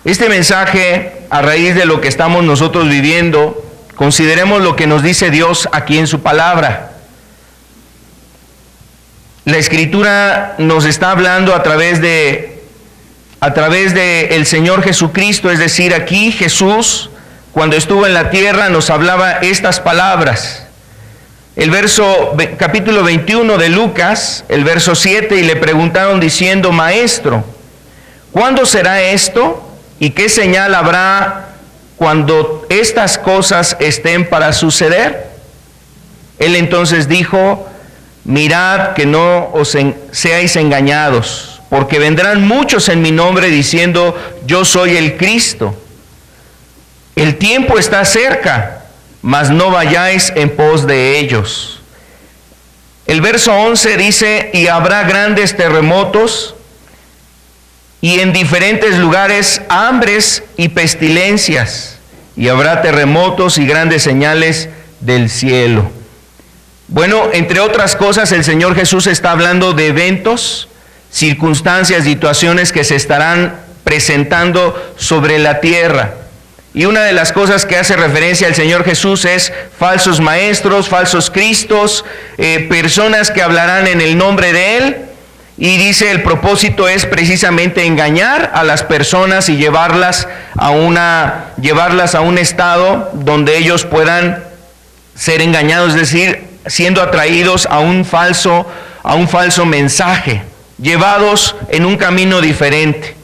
Este mensaje, a raíz de lo que estamos nosotros viviendo, consideremos lo que nos dice Dios aquí en su palabra. La Escritura nos está hablando a través de el Señor Jesucristo, es decir, aquí Jesús, cuando estuvo en la tierra, nos hablaba estas palabras. Capítulo 21 de Lucas, el verso 7, y le preguntaron diciendo: Maestro, ¿cuándo será esto? ¿Y qué señal habrá cuando estas cosas estén para suceder? Él entonces dijo: mirad que no os seáis engañados, porque vendrán muchos en mi nombre diciendo: yo soy el Cristo. El tiempo está cerca, mas no vayáis en pos de ellos. El verso 11 dice: y habrá grandes terremotos, y en diferentes lugares hambres y pestilencias, y habrá terremotos y grandes señales del cielo. Bueno, entre otras cosas, el Señor Jesús está hablando de eventos, circunstancias, situaciones que se estarán presentando sobre la tierra. Y una de las cosas que hace referencia al Señor Jesús es falsos maestros, falsos cristos, personas que hablarán en el nombre de Él. Y dice, el propósito es precisamente engañar a las personas y llevarlas a un estado donde ellos puedan ser engañados, es decir, siendo atraídos a un falso mensaje, llevados en un camino diferente.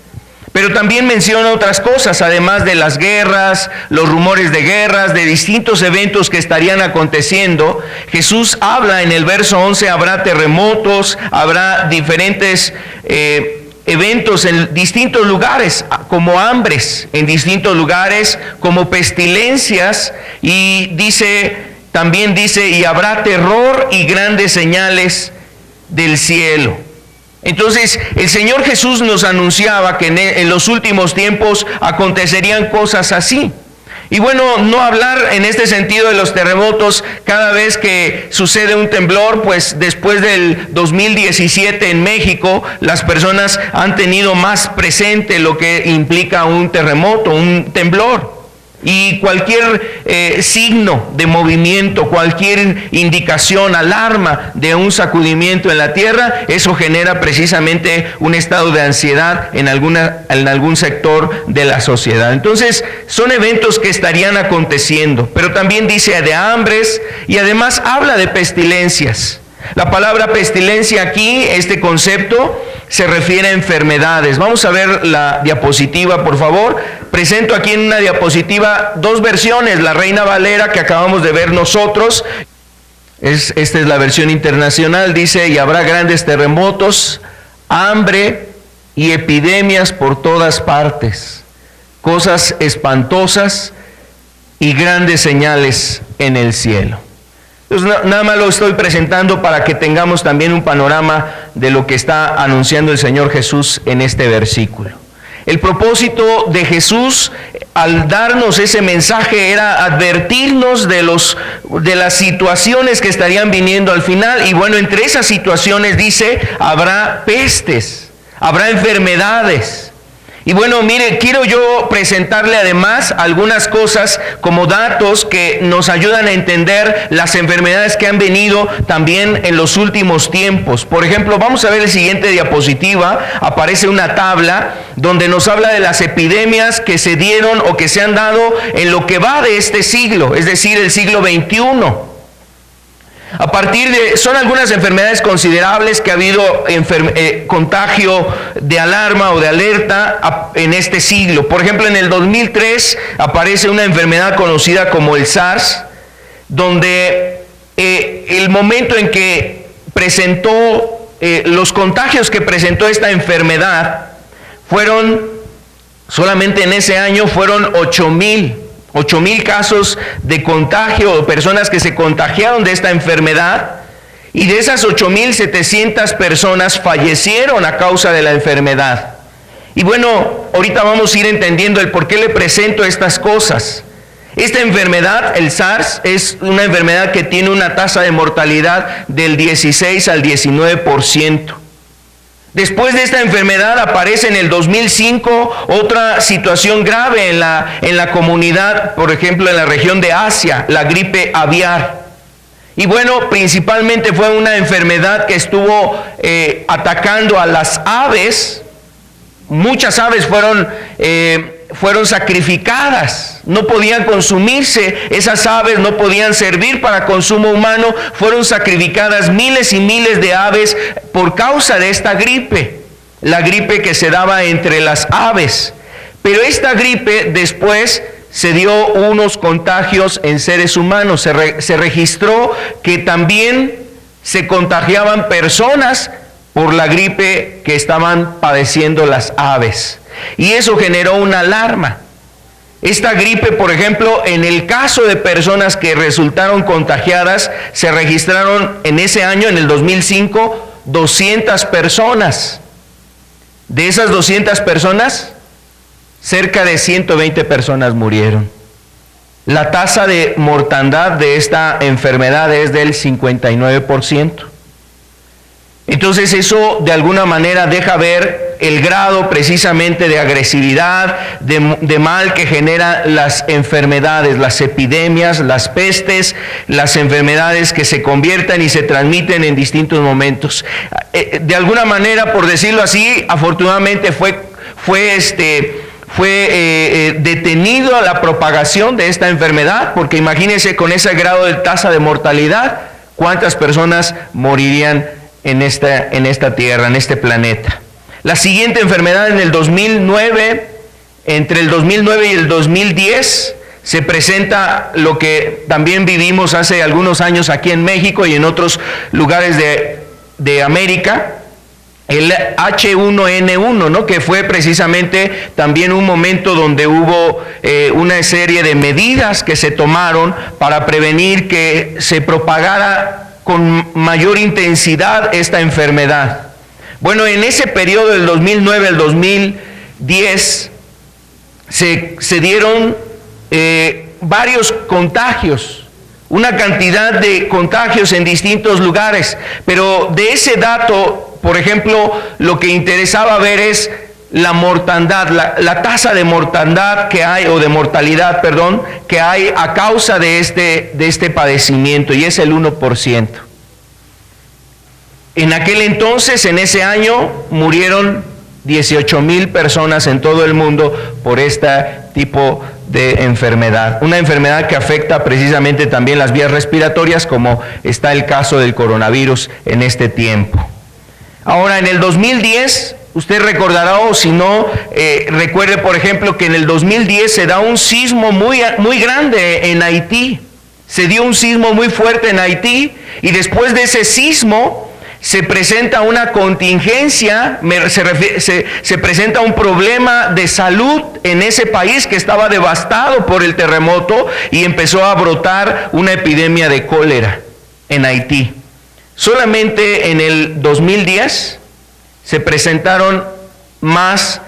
Pero también menciona otras cosas, además de las guerras, los rumores de guerras, de distintos eventos que estarían aconteciendo. Jesús habla en el verso 11, habrá terremotos, habrá diferentes eventos en distintos lugares, como hambres en distintos lugares, como pestilencias, y también dice, y habrá terror y grandes señales del cielo. Entonces, el Señor Jesús nos anunciaba que en los últimos tiempos acontecerían cosas así. Y bueno, no hablar en este sentido de los terremotos cada vez que sucede un temblor, pues después del 2017 en México, las personas han tenido más presente lo que implica un terremoto, un temblor. Y cualquier signo de movimiento, cualquier indicación, alarma de un sacudimiento en la tierra, eso genera precisamente un estado de ansiedad en algún sector de la sociedad. Entonces, son eventos que estarían aconteciendo, pero también dice de hambres y además habla de pestilencias. La palabra pestilencia aquí, este concepto, se refiere a enfermedades. Vamos a ver la diapositiva, por favor. Presento aquí en una diapositiva dos versiones, la Reina Valera que acabamos de ver nosotros. Esta es la versión internacional, dice, y habrá grandes terremotos, hambre y epidemias por todas partes, cosas espantosas y grandes señales en el cielo. Entonces, nada más lo estoy presentando para que tengamos también un panorama de lo que está anunciando el Señor Jesús en este versículo. El propósito de Jesús al darnos ese mensaje era advertirnos de las situaciones que estarían viniendo al final. Y bueno, entre esas situaciones dice, habrá pestes, habrá enfermedades. Y bueno, mire, quiero yo presentarle además algunas cosas como datos que nos ayudan a entender las enfermedades que han venido también en los últimos tiempos. Por ejemplo, vamos a ver la siguiente diapositiva. Aparece una tabla donde nos habla de las epidemias que se dieron o que se han dado en lo que va de este siglo, es decir, el siglo XXI. Son algunas enfermedades considerables que ha habido contagio de alarma o de alerta en este siglo. Por ejemplo, en el 2003 aparece una enfermedad conocida como el SARS, donde el momento en que presentó, los contagios que presentó esta enfermedad solamente en ese año fueron 8,000 casos de contagio o personas que se contagiaron de esta enfermedad, y de esas 8,700 personas fallecieron a causa de la enfermedad. Y bueno, ahorita vamos a ir entendiendo el por qué le presento estas cosas. Esta enfermedad, el SARS, es una enfermedad que tiene una tasa de mortalidad del 16 al 19%. Después de esta enfermedad aparece en el 2005 otra situación grave en la comunidad, por ejemplo en la región de Asia, la gripe aviar. Y bueno, principalmente fue una enfermedad que estuvo atacando a las aves. Muchas aves fueron sacrificadas, no podían consumirse, esas aves no podían servir para consumo humano, fueron sacrificadas miles y miles de aves por causa de esta gripe, la gripe que se daba entre las aves. Pero esta gripe después se dio unos contagios en seres humanos, se registró que también se contagiaban personas por la gripe que estaban padeciendo las aves. Y eso generó una alarma. Esta gripe, por ejemplo, en el caso de personas que resultaron contagiadas, se registraron en ese año, en el 2005, 200 personas. De esas 200 personas, cerca de 120 personas murieron. La tasa de mortandad de esta enfermedad es del 59%. Entonces eso de alguna manera deja ver el grado precisamente de agresividad, de mal que generan las enfermedades, las epidemias, las pestes, las enfermedades que se convierten y se transmiten en distintos momentos. De alguna manera, por decirlo así, afortunadamente fue detenido la propagación de esta enfermedad, porque imagínense con ese grado de tasa de mortalidad, cuántas personas morirían en esta tierra, en este planeta. La siguiente enfermedad en el 2009, entre el 2009 y el 2010, se presenta lo que también vivimos hace algunos años aquí en México y en otros lugares de América, el H1N1, ¿no? Que fue precisamente también un momento donde hubo una serie de medidas que se tomaron para prevenir que se propagara con mayor intensidad esta enfermedad. Bueno, en ese periodo del 2009 al 2010 se dieron varios contagios, una cantidad de contagios en distintos lugares, pero de ese dato, por ejemplo, lo que interesaba ver es la mortandad, la tasa de mortandad que hay, o de mortalidad, perdón, que hay a causa de este padecimiento, y es el 1%. En aquel entonces, en ese año, murieron 18,000 personas en todo el mundo por este tipo de enfermedad. Una enfermedad que afecta precisamente también las vías respiratorias, como está el caso del coronavirus en este tiempo. Ahora, en el 2010, usted recordará, o si no, recuerde por ejemplo que en el 2010 se da un sismo muy grande en Haití. Se dio un sismo muy fuerte en Haití, y después de ese sismo se presenta una contingencia, se presenta un problema de salud en ese país que estaba devastado por el terremoto, y empezó a brotar una epidemia de cólera en Haití. Solamente en el 2010 se presentaron más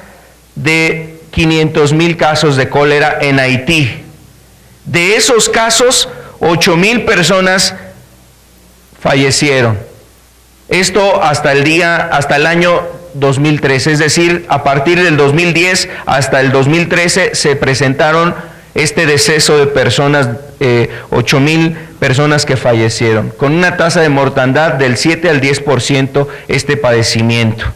de 500,000 casos de cólera en Haití. De esos casos, 8,000 personas fallecieron. Esto hasta el año 2013, es decir, a partir del 2010 hasta el 2013 se presentaron este deceso de personas, 8,000 personas que fallecieron, con una tasa de mortandad del 7 al 10% este padecimiento.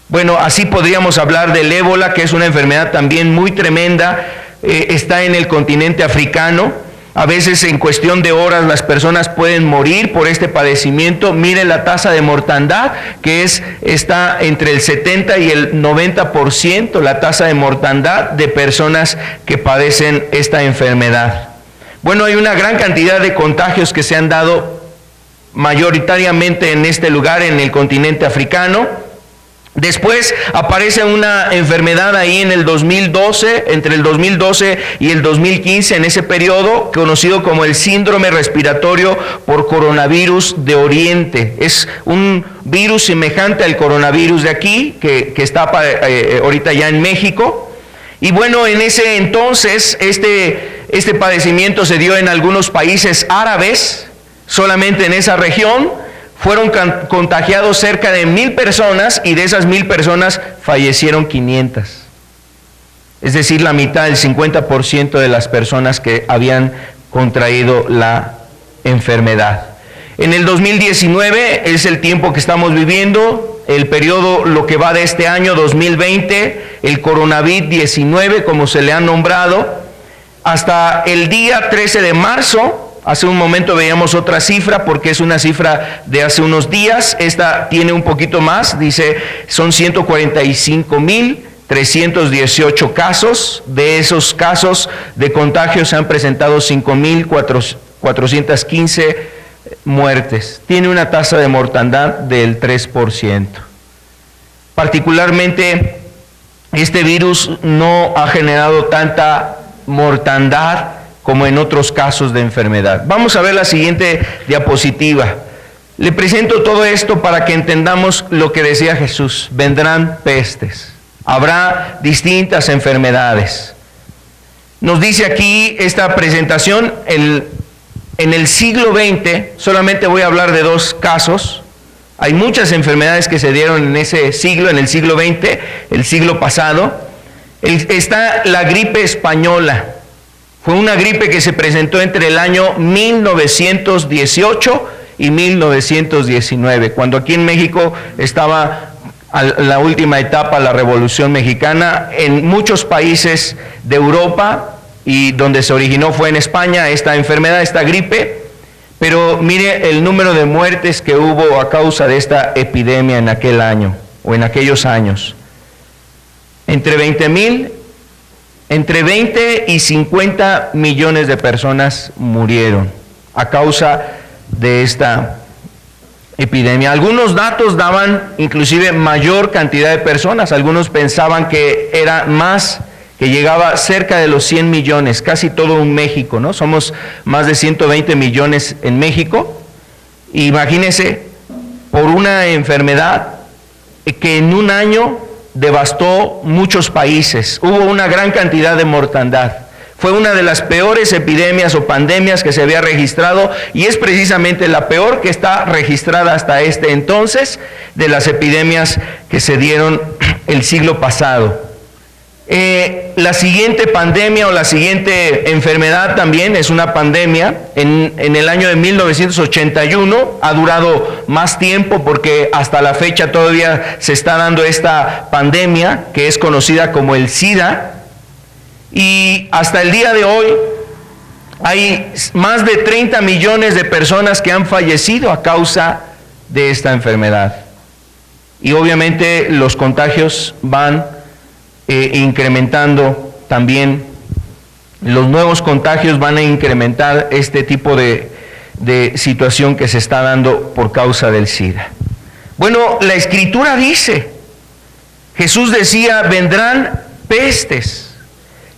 Bueno, así podríamos hablar del ébola, que es una enfermedad también muy tremenda, está en el continente africano, A veces en cuestión de horas las personas pueden morir por este padecimiento. Mire la tasa de mortandad, que está entre el 70 y el 90%, la tasa de mortandad de personas que padecen esta enfermedad. Bueno, hay una gran cantidad de contagios que se han dado mayoritariamente en este lugar, en el continente africano. Después aparece una enfermedad ahí en el 2012, entre el 2012 y el 2015, en ese periodo, conocido como el síndrome respiratorio por coronavirus de Oriente. Es un virus semejante al coronavirus de aquí, que está ahorita ya en México. Y bueno, en ese entonces, este padecimiento se dio en algunos países árabes, solamente en esa región. Fueron contagiados cerca de 1,000 personas y de esas 1,000 personas fallecieron 500. Es decir, la mitad, el 50% de las personas que habían contraído la enfermedad. En el 2019 es el tiempo que estamos viviendo, el periodo, lo que va de este año 2020, el coronavirus 19, como se le ha nombrado, hasta el día 13 de marzo. Hace un momento veíamos otra cifra porque es una cifra de hace unos días. Esta tiene un poquito más, dice, son 145,318 casos. De esos casos de contagio se han presentado 5,415 muertes. Tiene una tasa de mortandad del 3%. Particularmente, este virus no ha generado tanta mortandad como en otros casos de enfermedad. Vamos a ver la siguiente diapositiva. Le presento todo esto para que entendamos lo que decía Jesús. Vendrán pestes, habrá distintas enfermedades. Nos dice aquí esta presentación, en el siglo XX, solamente voy a hablar de 2 casos. Hay muchas enfermedades que se dieron en ese siglo, en el siglo XX, el siglo pasado. Está la gripe española. Fue una gripe que se presentó entre el año 1918 y 1919, cuando aquí en México estaba la última etapa, la Revolución Mexicana. En muchos países de Europa, y donde se originó fue en España esta enfermedad, esta gripe, pero mire el número de muertes que hubo a causa de esta epidemia en aquel año, o en aquellos años. Entre 20 y 50 millones de personas murieron a causa de esta epidemia. Algunos datos daban inclusive mayor cantidad de personas. Algunos pensaban que era más, que llegaba cerca de los 100 millones, casi todo un México, ¿no? Somos más de 120 millones en México. Imagínense, por una enfermedad que en un año devastó muchos países. Hubo una gran cantidad de mortandad. Fue una de las peores epidemias o pandemias que se había registrado, y es precisamente la peor que está registrada hasta este entonces de las epidemias que se dieron el siglo pasado. La siguiente pandemia o la siguiente enfermedad también es una pandemia en el año de 1981, ha durado más tiempo porque hasta la fecha todavía se está dando esta pandemia que es conocida como el SIDA, y hasta el día de hoy hay más de 30 millones de personas que han fallecido a causa de esta enfermedad, y obviamente los contagios van incrementando también. Los nuevos contagios van a incrementar este tipo de situación que se está dando por causa del SIDA. Bueno, la Escritura dice, Jesús decía, vendrán pestes,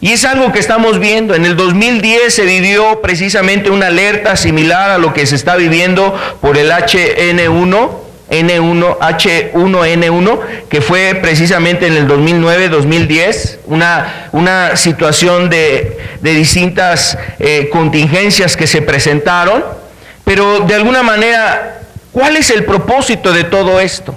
y es algo que estamos viendo. En el 2010 se vivió precisamente una alerta similar a lo que se está viviendo por el H1N1, que fue precisamente en el 2009-2010, una situación de distintas contingencias que se presentaron. Pero de alguna manera, ¿cuál es el propósito de todo esto?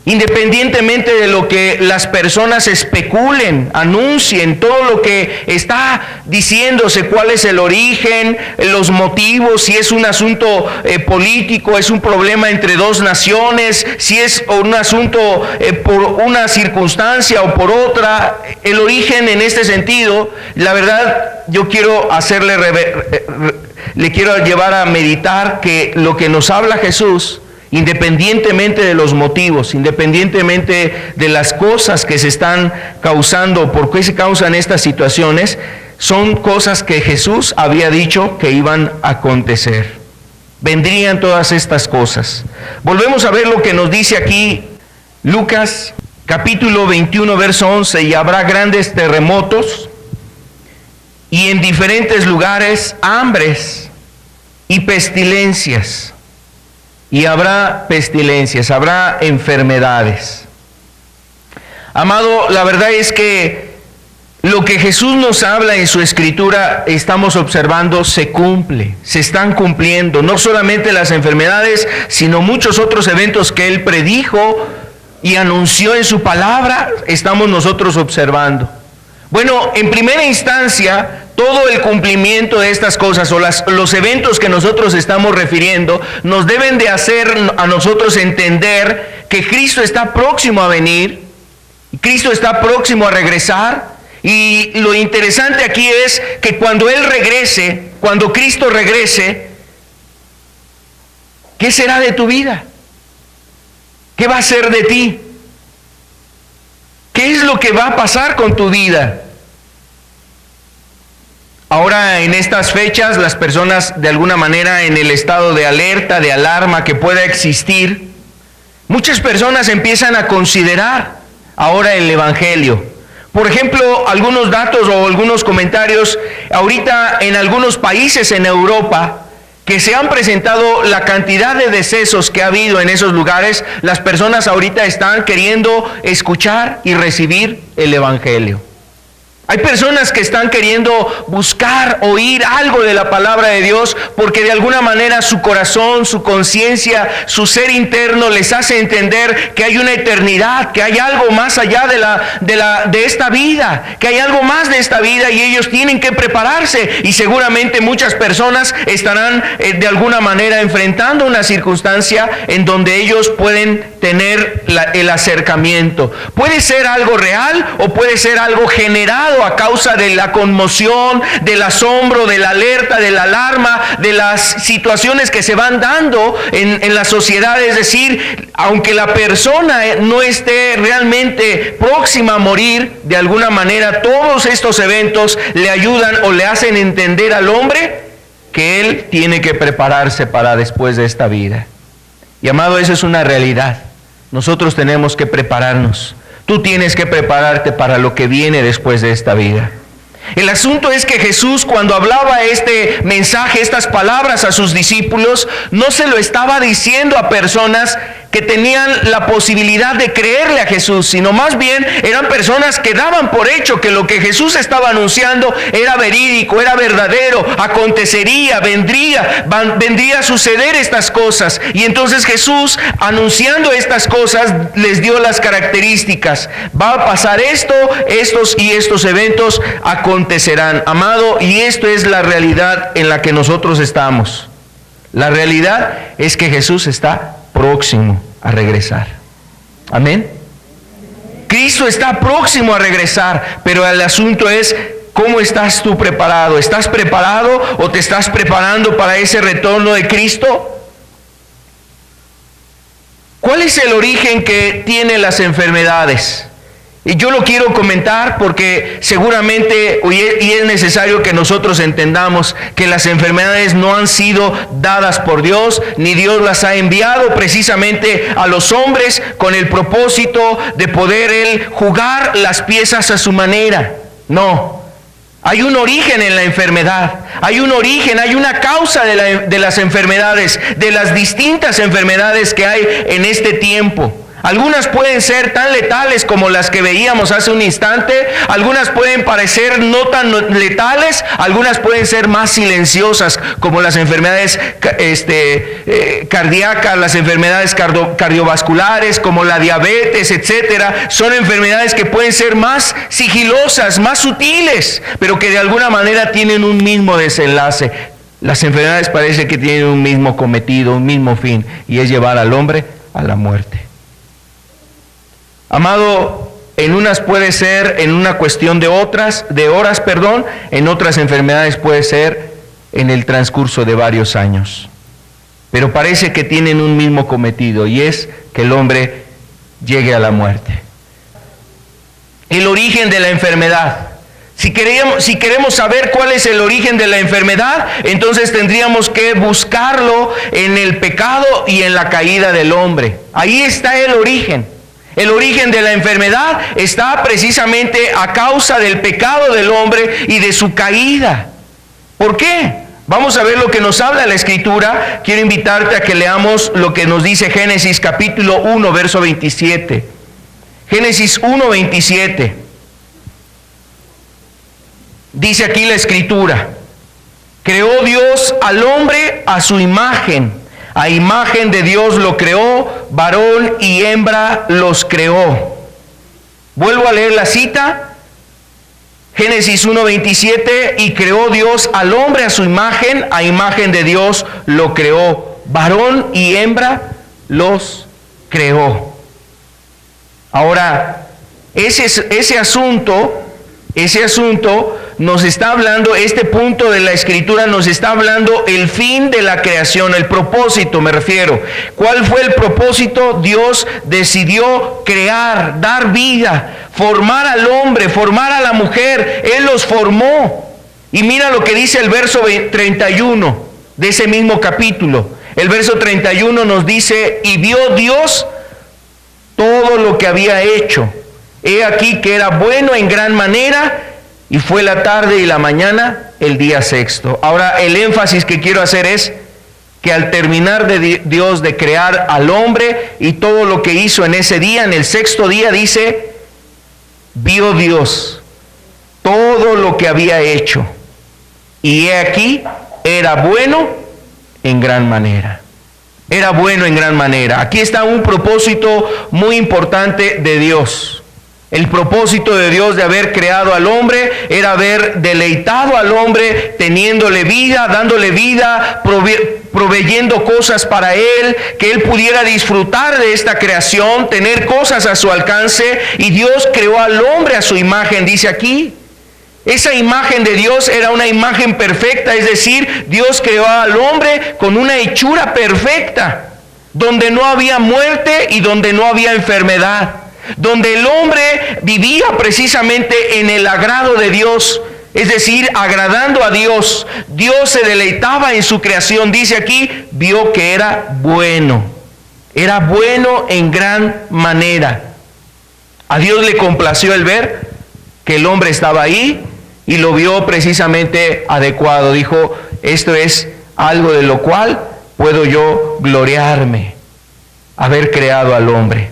Independientemente de lo que las personas especulen, anuncien, todo lo que está diciéndose, cuál es el origen, los motivos, si es un asunto político, es un problema entre dos naciones, si es un asunto por una circunstancia o por otra, el origen en este sentido, la verdad yo quiero le quiero llevar a meditar que lo que nos habla Jesús, independientemente de los motivos, independientemente de las cosas que se están causando, por qué se causan estas situaciones, son cosas que Jesús había dicho que iban a acontecer. Vendrían todas estas cosas. Volvemos a ver lo que nos dice aquí Lucas capítulo 21 verso 11: y habrá grandes terremotos y en diferentes lugares hambres y pestilencias. Y habrá pestilencias, habrá enfermedades. Amado, la verdad es que lo que Jesús nos habla en su escritura, estamos observando, se cumple, se están cumpliendo. No solamente las enfermedades, sino muchos otros eventos que Él predijo y anunció en su palabra, estamos nosotros observando. Bueno, en primera instancia, todo el cumplimiento de estas cosas o los eventos que nosotros estamos refiriendo nos deben de hacer a nosotros entender que Cristo está próximo a venir, Cristo está próximo a regresar, y lo interesante aquí es que cuando Él regrese, cuando Cristo regrese, ¿qué será de tu vida? ¿Qué va a ser de ti? ¿Qué es lo que va a pasar con tu vida? Ahora, en estas fechas, las personas de alguna manera en el estado de alerta, de alarma que pueda existir, muchas personas empiezan a considerar ahora el Evangelio. Por ejemplo, algunos datos o algunos comentarios, ahorita en algunos países en Europa, que se han presentado la cantidad de decesos que ha habido en esos lugares, las personas ahorita están queriendo escuchar y recibir el Evangelio. Hay personas que están queriendo buscar, oír algo de la palabra de Dios, porque de alguna manera su corazón, su conciencia, su ser interno les hace entender que hay una eternidad, que hay algo más allá de esta vida, que hay algo más de esta vida y ellos tienen que prepararse. Y seguramente muchas personas estarán de alguna manera enfrentando una circunstancia en donde ellos pueden tener el acercamiento. Puede ser algo real o puede ser algo generado a causa de la conmoción, del asombro, de la alerta, de la alarma, de las situaciones que se van dando en la sociedad. Es decir, aunque la persona no esté realmente próxima a morir, de alguna manera todos estos eventos le ayudan o le hacen entender al hombre que él tiene que prepararse para después de esta vida. Y amado, eso es una realidad. Nosotros tenemos que prepararnos. Tú tienes que prepararte para lo que viene después de esta vida. El asunto es que Jesús, cuando hablaba este mensaje, estas palabras a sus discípulos, no se lo estaba diciendo a personas que tenían la posibilidad de creerle a Jesús, sino más bien eran personas que daban por hecho que lo que Jesús estaba anunciando era verídico, era verdadero, acontecería, vendría a suceder estas cosas. Y entonces Jesús, anunciando estas cosas, les dio las características. Va a pasar esto, estos y estos eventos acontecerán. Amado, y esto es la realidad en la que nosotros estamos. La realidad es que Jesús está próximo a regresar. Amén. Cristo está próximo a regresar, pero el asunto es, ¿cómo estás tú preparado? ¿Estás preparado o te estás preparando para ese retorno de Cristo? ¿Cuál es el origen que tienen las enfermedades? Y yo lo quiero comentar porque seguramente y es necesario que nosotros entendamos que las enfermedades no han sido dadas por Dios, ni Dios las ha enviado precisamente a los hombres con el propósito de poder Él jugar las piezas a su manera. No, hay un origen en la enfermedad, hay un origen, hay una causa de las enfermedades, de las distintas enfermedades que hay en este tiempo. Algunas pueden ser tan letales como las que veíamos hace un instante, algunas pueden parecer no tan letales, algunas pueden ser más silenciosas como las enfermedades cardíacas, las enfermedades cardiovasculares, como la diabetes, etcétera. Son enfermedades que pueden ser más sigilosas, más sutiles, pero que de alguna manera tienen un mismo desenlace. Las enfermedades parece que tienen un mismo cometido, un mismo fin, y es llevar al hombre a la muerte. Amado, en unas puede ser en una cuestión de horas, en otras enfermedades puede ser en el transcurso de varios años. Pero parece que tienen un mismo cometido, y es que el hombre llegue a la muerte. El origen de la enfermedad. Si queremos saber cuál es el origen de la enfermedad, entonces tendríamos que buscarlo en el pecado y en la caída del hombre. Ahí está el origen. El origen de la enfermedad está precisamente a causa del pecado del hombre y de su caída. ¿Por qué? Vamos a ver lo que nos habla la Escritura. Quiero invitarte a que leamos lo que nos dice Génesis capítulo 1, verso 27. Génesis 1, 27. Dice aquí la Escritura: creó Dios al hombre a su imagen. A imagen de Dios lo creó, varón y hembra los creó. Vuelvo a leer la cita. Génesis 1:27, y creó Dios al hombre a su imagen, a imagen de Dios lo creó, varón y hembra los creó. Ahora, ese asunto nos está hablando, este punto de la Escritura nos está hablando el fin de la creación, el propósito me refiero. ¿Cuál fue el propósito? Dios decidió crear, dar vida, formar al hombre, formar a la mujer. Él los formó. Y mira lo que dice el verso 31 de ese mismo capítulo. El verso 31 nos dice: y vio Dios todo lo que había hecho. He aquí que era bueno en gran manera, y fue la tarde y la mañana el día sexto. Ahora, el énfasis que quiero hacer es que al terminar de Dios de crear al hombre y todo lo que hizo en ese día, en el sexto día dice: vio Dios todo lo que había hecho, y he aquí era bueno en gran manera. Era bueno en gran manera. Aquí está un propósito muy importante de Dios. El propósito de Dios de haber creado al hombre era haber deleitado al hombre, teniéndole vida, dándole vida, proveyendo cosas para él, que él pudiera disfrutar de esta creación, tener cosas a su alcance. Y Dios creó al hombre a su imagen, dice aquí. Esa imagen de Dios era una imagen perfecta, es decir, Dios creó al hombre con una hechura perfecta, donde no había muerte y donde no había enfermedad, donde el hombre vivía precisamente en el agrado de Dios, es decir, agradando a Dios. Dios se deleitaba en su creación. Dice aquí, vio que era bueno en gran manera. A Dios le complació el ver que el hombre estaba ahí y lo vio precisamente adecuado. Dijo: esto es algo de lo cual puedo yo gloriarme, haber creado al hombre.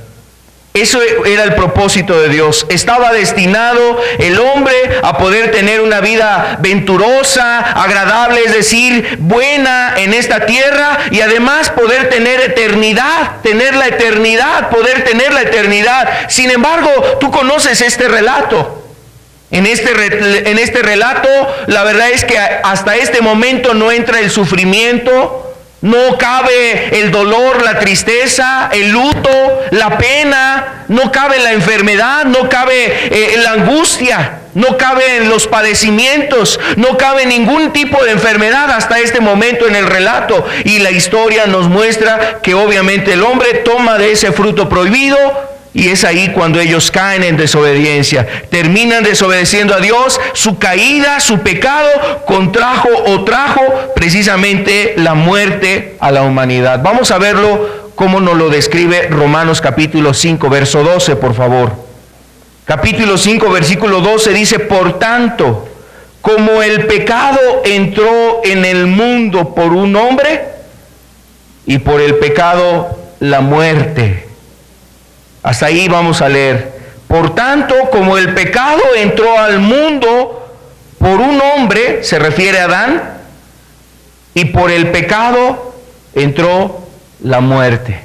Eso era el propósito de Dios. Estaba destinado el hombre a poder tener una vida venturosa, agradable, es decir, buena en esta tierra, y además poder tener eternidad, poder tener la eternidad. Sin embargo, tú conoces este relato. En este relato, la verdad es que hasta este momento no entra el sufrimiento. No cabe el dolor, la tristeza, el luto, la pena, no cabe la enfermedad, no cabe la angustia, no caben los padecimientos, no cabe ningún tipo de enfermedad hasta este momento en el relato. Y la historia nos muestra que obviamente el hombre toma de ese fruto prohibido, y es ahí cuando ellos caen en desobediencia, terminan desobedeciendo a Dios. Su caída, su pecado trajo precisamente la muerte a la humanidad. Vamos a verlo como nos lo describe Romanos capítulo 5, verso 12, por favor. Capítulo 5, versículo 12 dice: por tanto, como el pecado entró en el mundo por un hombre, y por el pecado la muerte. Hasta ahí vamos a leer. Por tanto, como el pecado entró al mundo por un hombre, se refiere a Adán, y por el pecado entró la muerte.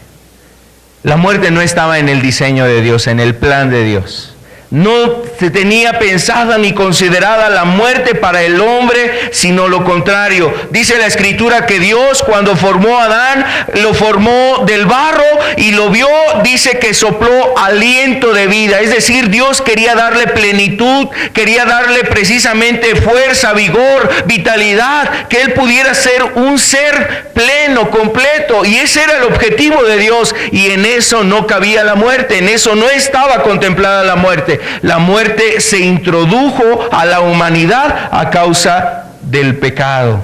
La muerte no estaba en el diseño de Dios, en el plan de Dios. No se tenía pensada ni considerada la muerte para el hombre, sino lo contrario. Dice la Escritura que Dios, cuando formó a Adán, lo formó del barro y lo vio, dice que sopló aliento de vida. Es decir, Dios quería darle plenitud, quería darle precisamente fuerza, vigor, vitalidad, que él pudiera ser un ser pleno, completo. Y ese era el objetivo de Dios, y en eso no cabía la muerte, en eso no estaba contemplada la muerte. La muerte se introdujo a la humanidad a causa del pecado.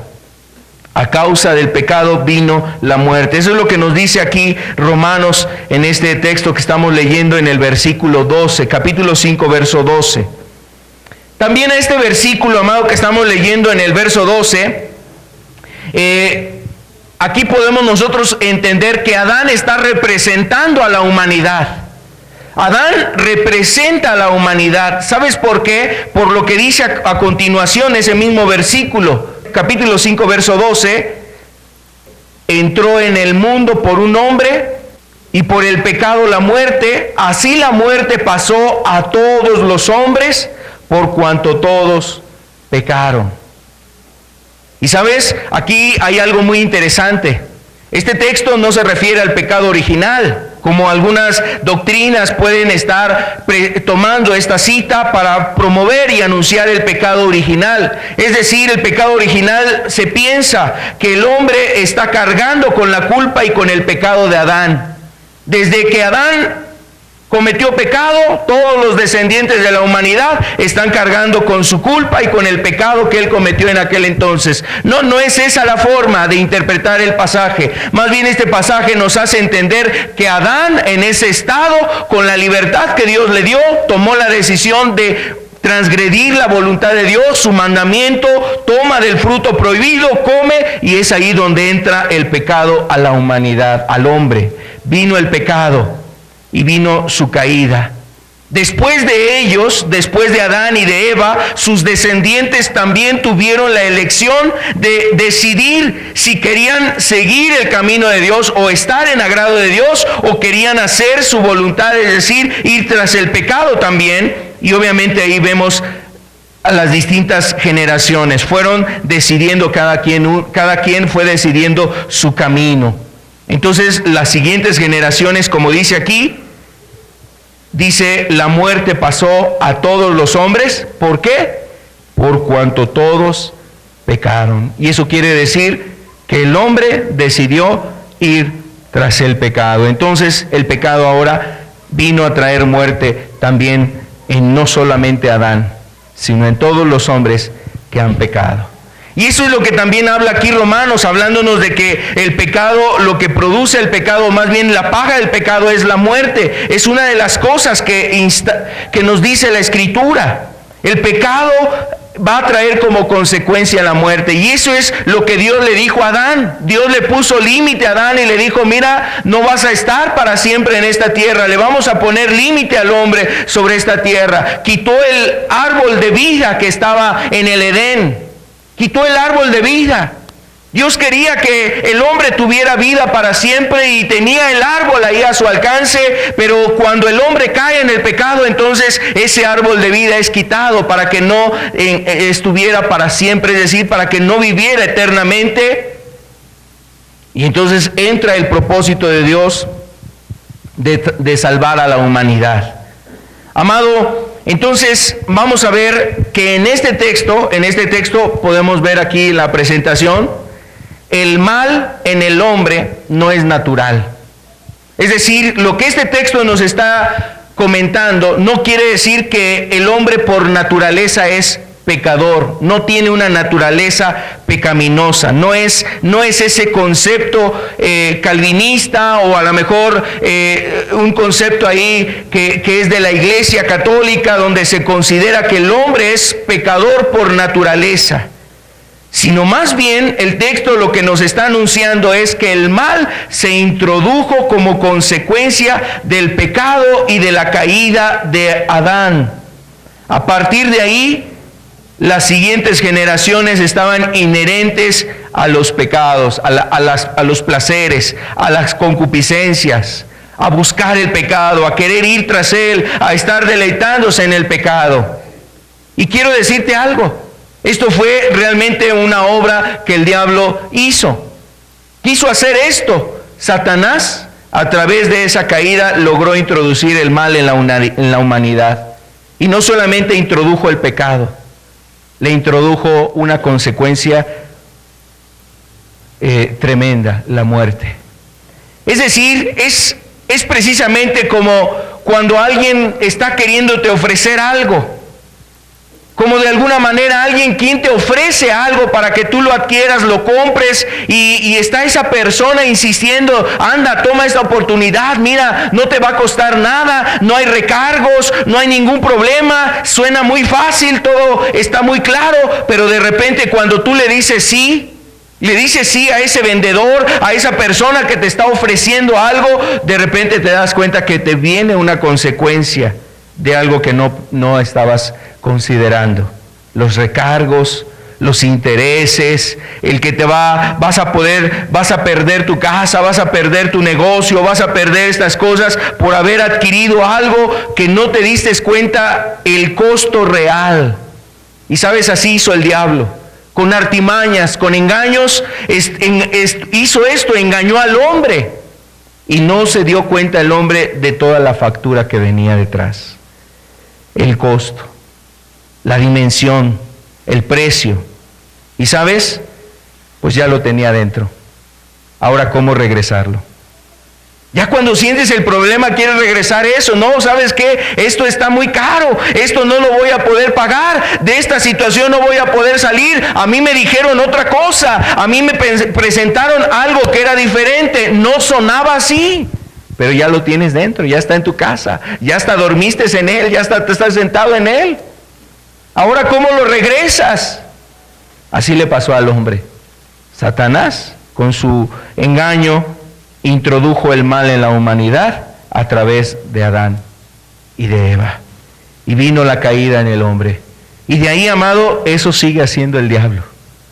A causa del pecado vino la muerte. Eso es lo que nos dice aquí Romanos en este texto que estamos leyendo en el versículo 12, capítulo 5, verso 12. También a este versículo, amado, que estamos leyendo en el verso 12, aquí podemos nosotros entender que Adán está representando a la humanidad. Adán representa a la humanidad. ¿Sabes por qué? Por lo que dice a continuación ese mismo versículo. Capítulo 5, verso 12. Entró en el mundo por un hombre y por el pecado la muerte. Así la muerte pasó a todos los hombres por cuanto todos pecaron. Y sabes, aquí hay algo muy interesante. Este texto no se refiere al pecado original, como algunas doctrinas pueden estar tomando esta cita para promover y anunciar el pecado original. Es decir, el pecado original se piensa que el hombre está cargando con la culpa y con el pecado de Adán. Desde que Adán cometió pecado, todos los descendientes de la humanidad están cargando con su culpa y con el pecado que él cometió en aquel entonces. No es esa la forma de interpretar el pasaje. Más bien este pasaje nos hace entender que Adán, en ese estado, con la libertad que Dios le dio, tomó la decisión de transgredir la voluntad de Dios, su mandamiento, toma del fruto prohibido, come, y es ahí donde entra el pecado a la humanidad, al hombre. Vino el pecado y vino su caída. Después de ellos, después de Adán y de Eva, sus descendientes también tuvieron la elección de decidir si querían seguir el camino de Dios o estar en agrado de Dios, o querían hacer su voluntad, es decir, ir tras el pecado también. Y obviamente ahí vemos a las distintas generaciones. Fueron decidiendo cada quien fue decidiendo su camino. Entonces las siguientes generaciones, como dice aquí, dice, la muerte pasó a todos los hombres. ¿Por qué? Por cuanto todos pecaron. Y eso quiere decir que el hombre decidió ir tras el pecado. Entonces el pecado ahora vino a traer muerte también en no solamente Adán, sino en todos los hombres que han pecado. Y eso es lo que también habla aquí Romanos, hablándonos de que el pecado, lo que produce el pecado, más bien la paga del pecado, es la muerte. Es una de las cosas que nos dice la Escritura. El pecado va a traer como consecuencia la muerte. Y eso es lo que Dios le dijo a Adán. Dios le puso límite a Adán y le dijo, mira, no vas a estar para siempre en esta tierra. Le vamos a poner límite al hombre sobre esta tierra. Quitó el árbol de vida que estaba en el Edén. Quitó el árbol de vida. Dios quería que el hombre tuviera vida para siempre y tenía el árbol ahí a su alcance, pero cuando el hombre cae en el pecado, entonces ese árbol de vida es quitado para que no estuviera para siempre, es decir, para que no viviera eternamente. Y entonces entra el propósito de Dios de salvar a la humanidad. Amado, entonces vamos a ver que en este texto podemos ver aquí la presentación, el mal en el hombre no es natural. Es decir, lo que este texto nos está comentando no quiere decir que el hombre por naturaleza es pecador, no tiene una naturaleza pecaminosa, no es ese concepto calvinista o a lo mejor un concepto ahí que es de la Iglesia Católica, donde se considera que el hombre es pecador por naturaleza. sino más bien el texto lo que nos está anunciando es que el mal se introdujo como consecuencia del pecado y de la caída de Adán. A partir de ahí, las siguientes generaciones estaban inherentes a los pecados, a los placeres, a las concupiscencias, a buscar el pecado, a querer ir tras él, a estar deleitándose en el pecado. Y quiero decirte algo, esto fue realmente una obra que el diablo hizo. Quiso hacer esto. Satanás, a través de esa caída, logró introducir el mal en la humanidad. Y no solamente introdujo el pecado, le introdujo una consecuencia tremenda, la muerte. Es decir, es precisamente como cuando alguien está queriéndote ofrecer algo. Como de alguna manera alguien quien te ofrece algo para que tú lo adquieras, lo compres y está esa persona insistiendo, anda, toma esta oportunidad, mira, no te va a costar nada, no hay recargos, no hay ningún problema, suena muy fácil, todo está muy claro, pero de repente cuando tú le dices sí a ese vendedor, a esa persona que te está ofreciendo algo, de repente te das cuenta que te viene una consecuencia de algo que no estabas considerando. Los recargos, los intereses, el que vas a perder tu casa, vas a perder tu negocio, vas a perder estas cosas por haber adquirido algo que no te diste cuenta el costo real. Y sabes, así hizo el diablo. Con artimañas, con engaños, hizo esto, engañó al hombre. Y no se dio cuenta el hombre de toda la factura que venía detrás. El costo, la dimensión, el precio. Y sabes, pues ya lo tenía dentro. Ahora, ¿cómo regresarlo? Ya cuando sientes el problema, quieres regresar eso. No, ¿sabes qué? Esto está muy caro. Esto no lo voy a poder pagar. De esta situación no voy a poder salir. A mí me dijeron otra cosa. A mí me presentaron algo que era diferente. No sonaba así. Pero ya lo tienes dentro, ya está en tu casa, ya hasta dormiste en él, ya hasta te estás sentado en él. Ahora, ¿cómo lo regresas? Así le pasó al hombre. Satanás, con su engaño, introdujo el mal en la humanidad a través de Adán y de Eva. Y vino la caída en el hombre. Y de ahí, amado, eso sigue haciendo el diablo.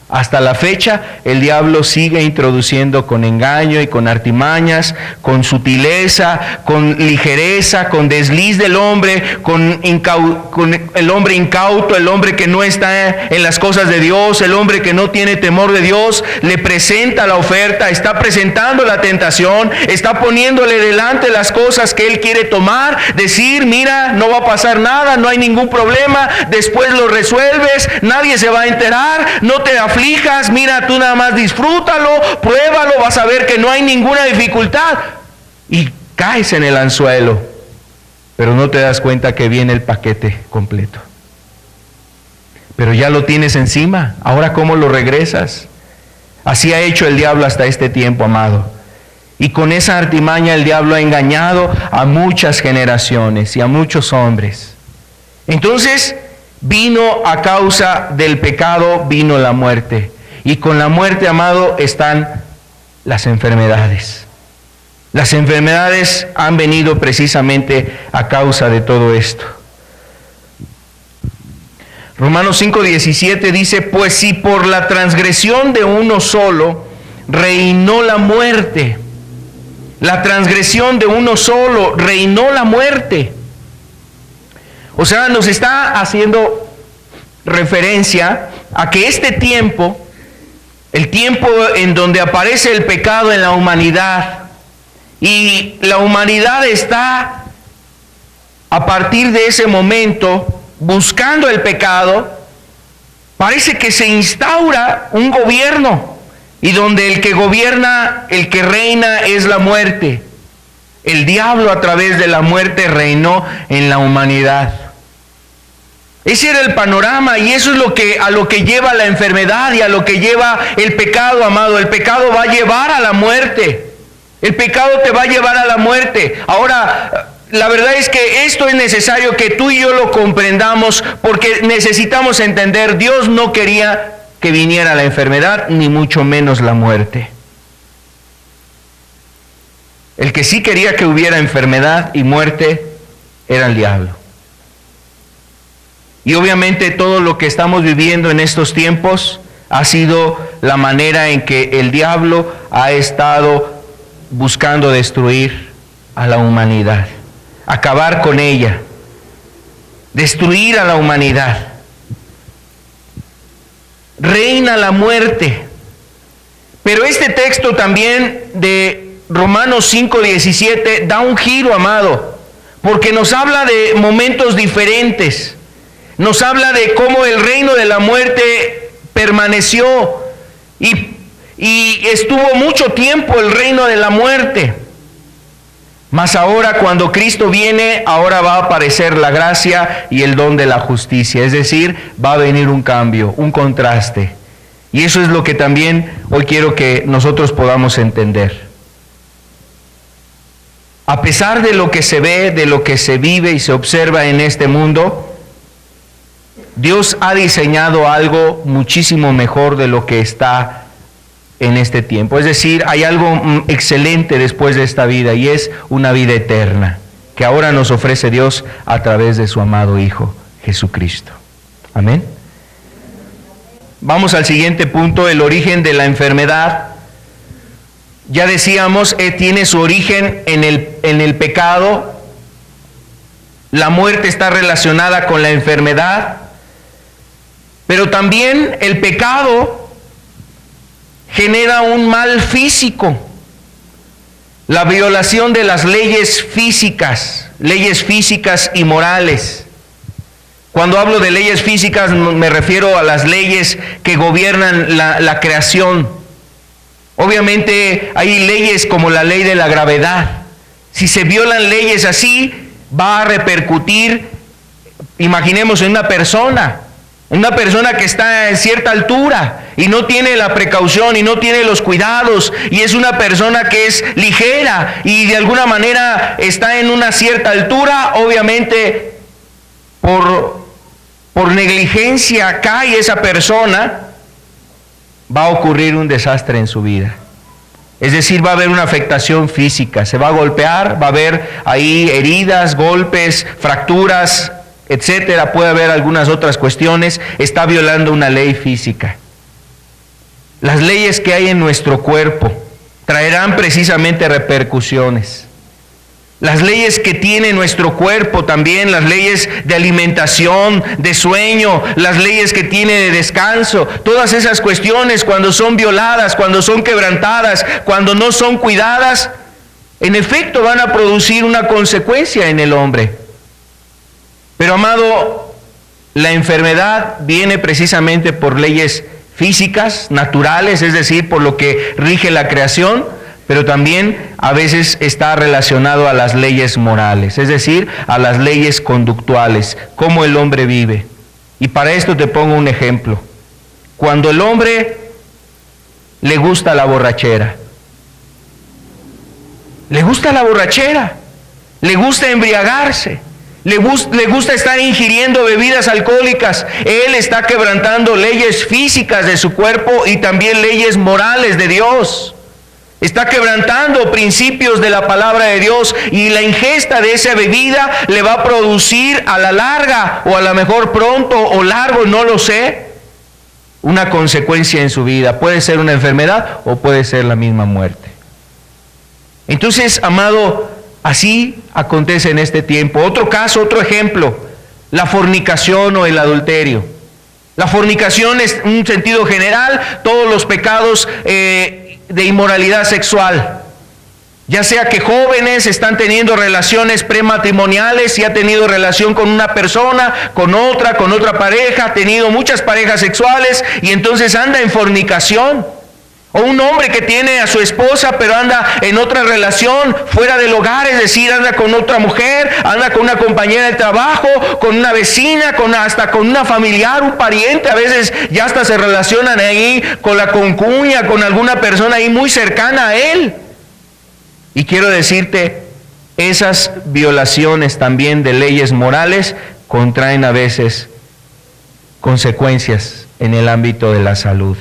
Hasta la fecha, el diablo sigue introduciendo con engaño y con artimañas, con sutileza, con ligereza, con desliz del hombre, con el hombre incauto, el hombre que no está en las cosas de Dios, el hombre que no tiene temor de Dios, le presenta la oferta, está presentando la tentación, está poniéndole delante las cosas que él quiere tomar, decir, mira, no va a pasar nada, no hay ningún problema, después lo resuelves, nadie se va a enterar, no te aflijas, mira, tú nada más disfrútalo, pruébalo, vas a ver que no hay ninguna dificultad. Y caes en el anzuelo, pero no te das cuenta que viene el paquete completo. Pero ya lo tienes encima, ahora ¿cómo lo regresas? Así ha hecho el diablo hasta este tiempo, amado. Y con esa artimaña el diablo ha engañado a muchas generaciones y a muchos hombres. Entonces, vino a causa del pecado, vino la muerte. Y con la muerte, amado, están las enfermedades. Las enfermedades han venido precisamente a causa de todo esto. Romanos 5:17 dice, pues si por la transgresión de uno solo reinó la muerte. La transgresión de uno solo reinó la muerte. O sea, nos está haciendo referencia a que este tiempo, el tiempo en donde aparece el pecado en la humanidad, y la humanidad está a partir de ese momento buscando el pecado, parece que se instaura un gobierno, y donde el que gobierna, el que reina es la muerte. El diablo a través de la muerte reinó en la humanidad. Ese era el panorama, y eso es a lo que lleva la enfermedad y a lo que lleva el pecado, amado. El pecado va a llevar a la muerte. El pecado te va a llevar a la muerte. Ahora, la verdad es que esto es necesario que tú y yo lo comprendamos, porque necesitamos entender, Dios no quería que viniera la enfermedad, ni mucho menos la muerte. El que sí quería que hubiera enfermedad y muerte era el diablo. Y obviamente todo lo que estamos viviendo en estos tiempos ha sido la manera en que el diablo ha estado buscando destruir a la humanidad, acabar con ella, destruir a la humanidad. Reina la muerte. Pero este texto también de Romanos 5:17 da un giro, amado, porque nos habla de momentos diferentes. Nos habla de cómo el reino de la muerte permaneció y estuvo mucho tiempo el reino de la muerte. Mas ahora, cuando Cristo viene, ahora va a aparecer la gracia y el don de la justicia. Es decir, va a venir un cambio, un contraste. Y eso es lo que también hoy quiero que nosotros podamos entender. A pesar de lo que se ve, de lo que se vive y se observa en este mundo, Dios ha diseñado algo muchísimo mejor de lo que está en este tiempo. Es decir, hay algo excelente después de esta vida, y es una vida eterna que ahora nos ofrece Dios a través de su amado Hijo Jesucristo. Amén. Vamos al siguiente punto: el origen de la enfermedad. Ya decíamos, tiene su origen en el pecado. La muerte está relacionada con la enfermedad, pero también el pecado genera un mal físico. La violación de las leyes físicas y morales. Cuando hablo de leyes físicas me refiero a las leyes que gobiernan la creación. Obviamente hay leyes como la ley de la gravedad. Si se violan leyes así, va a repercutir, imaginemos, en una persona que está en cierta altura y no tiene la precaución y no tiene los cuidados, y es una persona que es ligera y de alguna manera está en una cierta altura. Obviamente por negligencia cae esa persona, va a ocurrir un desastre en su vida. Es decir, va a haber una afectación física, se va a golpear, va a haber ahí heridas, golpes, fracturas, etcétera. Puede haber algunas otras cuestiones. Está violando una ley física. Las leyes que hay en nuestro cuerpo traerán precisamente repercusiones. Las leyes que tiene nuestro cuerpo también, las leyes de alimentación, de sueño, las leyes que tiene de descanso, todas esas cuestiones, cuando son violadas, cuando son quebrantadas, cuando no son cuidadas, en efecto van a producir una consecuencia en el hombre. Pero, amado, la enfermedad viene precisamente por leyes físicas, naturales, es decir, por lo que rige la creación, pero también a veces está relacionado a las leyes morales, es decir, a las leyes conductuales, cómo el hombre vive. Y para esto te pongo un ejemplo. Cuando el hombre le gusta la borrachera, le gusta embriagarse, le gusta estar ingiriendo bebidas alcohólicas, él está quebrantando leyes físicas de su cuerpo y también leyes morales de Dios. Está quebrantando principios de la palabra de Dios, y la ingesta de esa bebida le va a producir a la larga, o a lo mejor pronto o largo, no lo sé, una consecuencia en su vida. Puede ser una enfermedad o puede ser la misma muerte. Entonces, amado, así acontece en este tiempo. Otro caso, otro ejemplo, la fornicación o el adulterio. La fornicación es, en un sentido general, todos los pecados de inmoralidad sexual. Ya sea que jóvenes están teniendo relaciones prematrimoniales y ha tenido relación con una persona, con otra pareja, ha tenido muchas parejas sexuales y entonces anda en fornicación. O un hombre que tiene a su esposa pero anda en otra relación fuera del hogar, es decir, anda con otra mujer, anda con una compañera de trabajo, con una vecina, hasta con una familiar, un pariente. A veces ya hasta se relacionan ahí con la concuña, con alguna persona ahí muy cercana a él. Y quiero decirte, esas violaciones también de leyes morales contraen a veces consecuencias en el ámbito de la salud.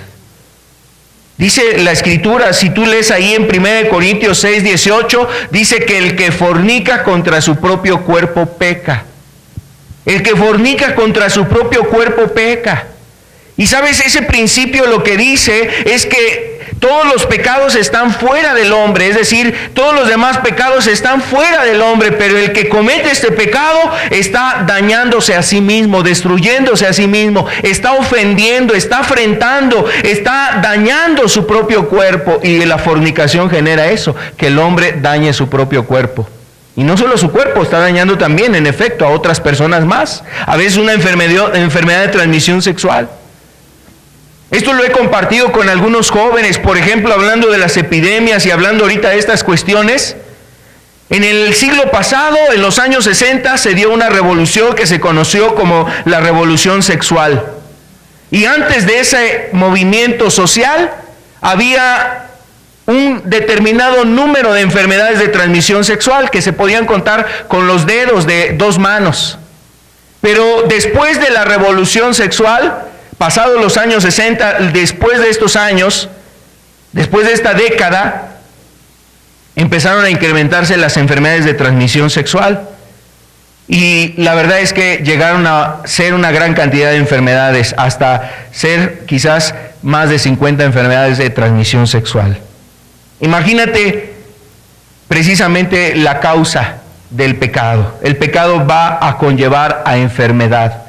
Dice la Escritura, si tú lees ahí en 1 Corintios 6, 18, dice que el que fornica contra su propio cuerpo peca. El que fornica contra su propio cuerpo peca. Y sabes, ese principio lo que dice es que todos los pecados están fuera del hombre, es decir, todos los demás pecados están fuera del hombre, pero el que comete este pecado está dañándose a sí mismo, destruyéndose a sí mismo, está ofendiendo, está afrentando, está dañando su propio cuerpo, y la fornicación genera eso, que el hombre dañe su propio cuerpo. Y no solo su cuerpo, está dañando también, en efecto, a otras personas más. A veces una enfermedad de transmisión sexual. Esto lo he compartido con algunos jóvenes, por ejemplo, hablando de las epidemias y hablando ahorita de estas cuestiones. En el siglo pasado, en los años 60, se dio una revolución que se conoció como la revolución sexual. Y antes de ese movimiento social, había un determinado número de enfermedades de transmisión sexual que se podían contar con los dedos de dos manos. Pero después de la revolución sexual, pasados los años 60, después de estos años, después de esta década, empezaron a incrementarse las enfermedades de transmisión sexual. Y la verdad es que llegaron a ser una gran cantidad de enfermedades, hasta ser quizás más de 50 enfermedades de transmisión sexual. Imagínate precisamente la causa del pecado. El pecado va a conllevar a enfermedad.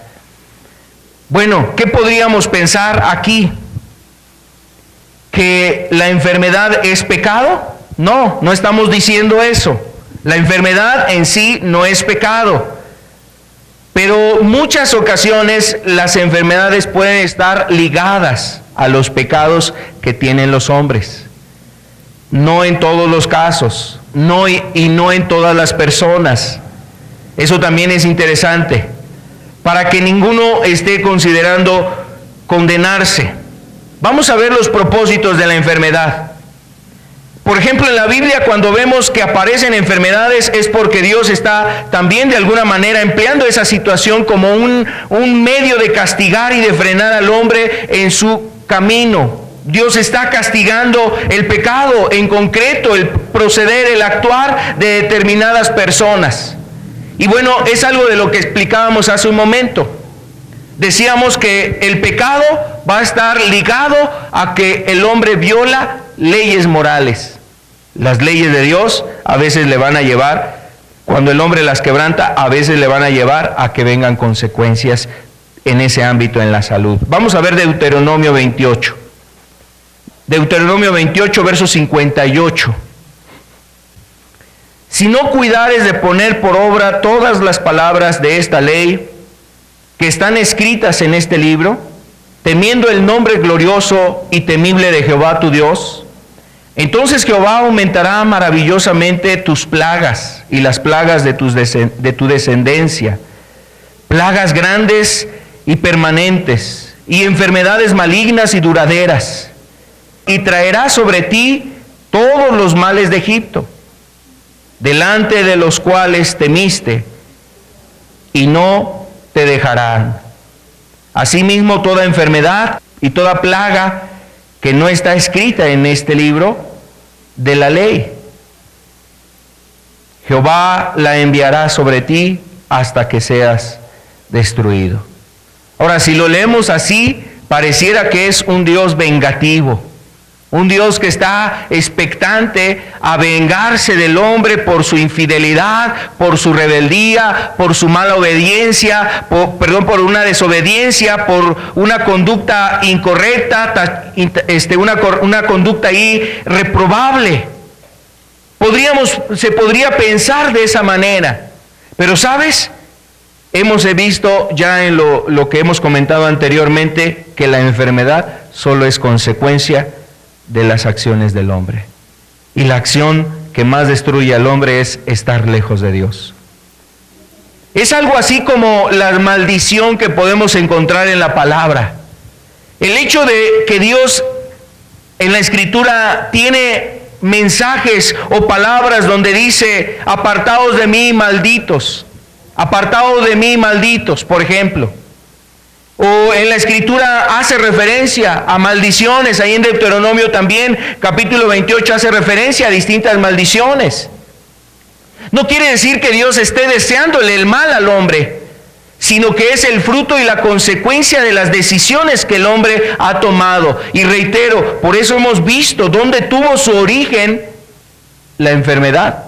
Bueno, ¿qué podríamos pensar aquí? ¿Que la enfermedad es pecado? No, no estamos diciendo eso. La enfermedad en sí no es pecado. Pero muchas ocasiones las enfermedades pueden estar ligadas a los pecados que tienen los hombres. No en todos los casos, no en todas las personas. Eso también es interesante, para que ninguno esté considerando condenarse. Vamos a ver los propósitos de la enfermedad. Por ejemplo, en la Biblia, cuando vemos que aparecen enfermedades, es porque Dios está también de alguna manera empleando esa situación como un medio de castigar y de frenar al hombre en su camino. Dios está castigando el pecado, en concreto el proceder, el actuar de determinadas personas. Y bueno, es algo de lo que explicábamos hace un momento. Decíamos que el pecado va a estar ligado a que el hombre viola leyes morales. Las leyes de Dios a veces le van a llevar, cuando el hombre las quebranta, a veces le van a llevar a que vengan consecuencias en ese ámbito, en la salud. Vamos a ver Deuteronomio 28. Deuteronomio 28, verso 58. Si no cuidares de poner por obra todas las palabras de esta ley que están escritas en este libro, temiendo el nombre glorioso y temible de Jehová tu Dios, entonces Jehová aumentará maravillosamente tus plagas y las plagas de tu descendencia, plagas grandes y permanentes, y enfermedades malignas y duraderas, y traerá sobre ti todos los males de Egipto, delante de los cuales temiste, y no te dejarán. Asimismo, toda enfermedad y toda plaga que no está escrita en este libro de la ley, Jehová la enviará sobre ti hasta que seas destruido. Ahora, si lo leemos así, pareciera que es un Dios vengativo, un Dios que está expectante a vengarse del hombre por su infidelidad, por su rebeldía, por su mala obediencia, por una desobediencia, por una conducta incorrecta, una conducta ahí reprobable. Se podría pensar de esa manera, pero ¿sabes? Hemos visto ya en lo que hemos comentado anteriormente que la enfermedad solo es consecuencia de las acciones del hombre. Y la acción que más destruye al hombre es estar lejos de Dios. Es algo así como la maldición que podemos encontrar en la palabra. El hecho de que Dios en la Escritura tiene mensajes o palabras donde dice: apartaos de mí, malditos. Apartaos de mí, malditos, por ejemplo. O en la Escritura hace referencia a maldiciones. Ahí en Deuteronomio también, capítulo 28, hace referencia a distintas maldiciones. No quiere decir que Dios esté deseándole el mal al hombre, sino que es el fruto y la consecuencia de las decisiones que el hombre ha tomado. Y reitero, por eso hemos visto dónde tuvo su origen la enfermedad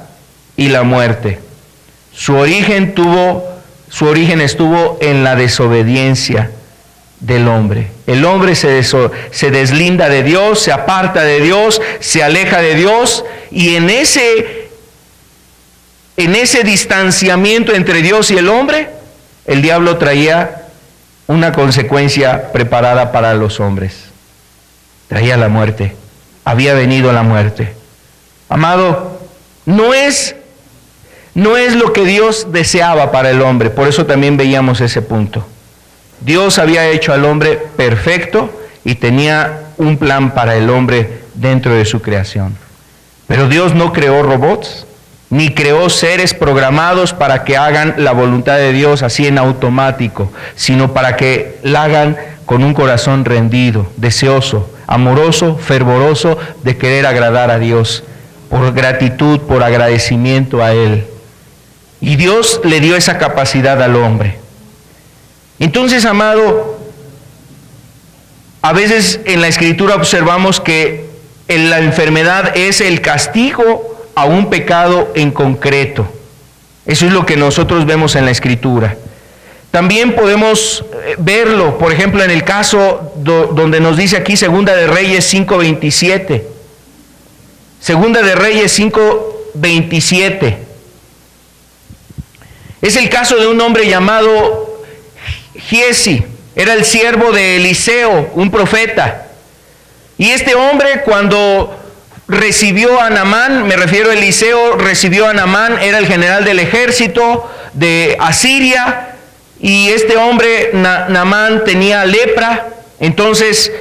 y la muerte. Su origen estuvo en la desobediencia del hombre. El hombre se deslinda de Dios, se aparta de Dios, se aleja de Dios, y en ese distanciamiento entre Dios y el hombre, el diablo traía una consecuencia preparada para los hombres. Traía la muerte. Había venido la muerte. Amado, no es lo que Dios deseaba para el hombre. Por eso también veíamos ese punto. Dios había hecho al hombre perfecto y tenía un plan para el hombre dentro de su creación. Pero Dios no creó robots, ni creó seres programados para que hagan la voluntad de Dios así en automático, sino para que la hagan con un corazón rendido, deseoso, amoroso, fervoroso de querer agradar a Dios, por gratitud, por agradecimiento a Él. Y Dios le dio esa capacidad al hombre. Entonces, amado, a veces en la Escritura observamos que la enfermedad es el castigo a un pecado en concreto. Eso es lo que nosotros vemos en la Escritura. También podemos verlo, por ejemplo, en el caso donde nos dice aquí Segunda de Reyes 5:27. Segunda de Reyes 5:27. Es el caso de un hombre llamado Giesi. Era el siervo de Eliseo, un profeta. Y este hombre, cuando recibió a Naamán, me refiero a Eliseo, recibió a Naamán, era el general del ejército de Asiria, y este hombre, Naamán, tenía lepra. Entonces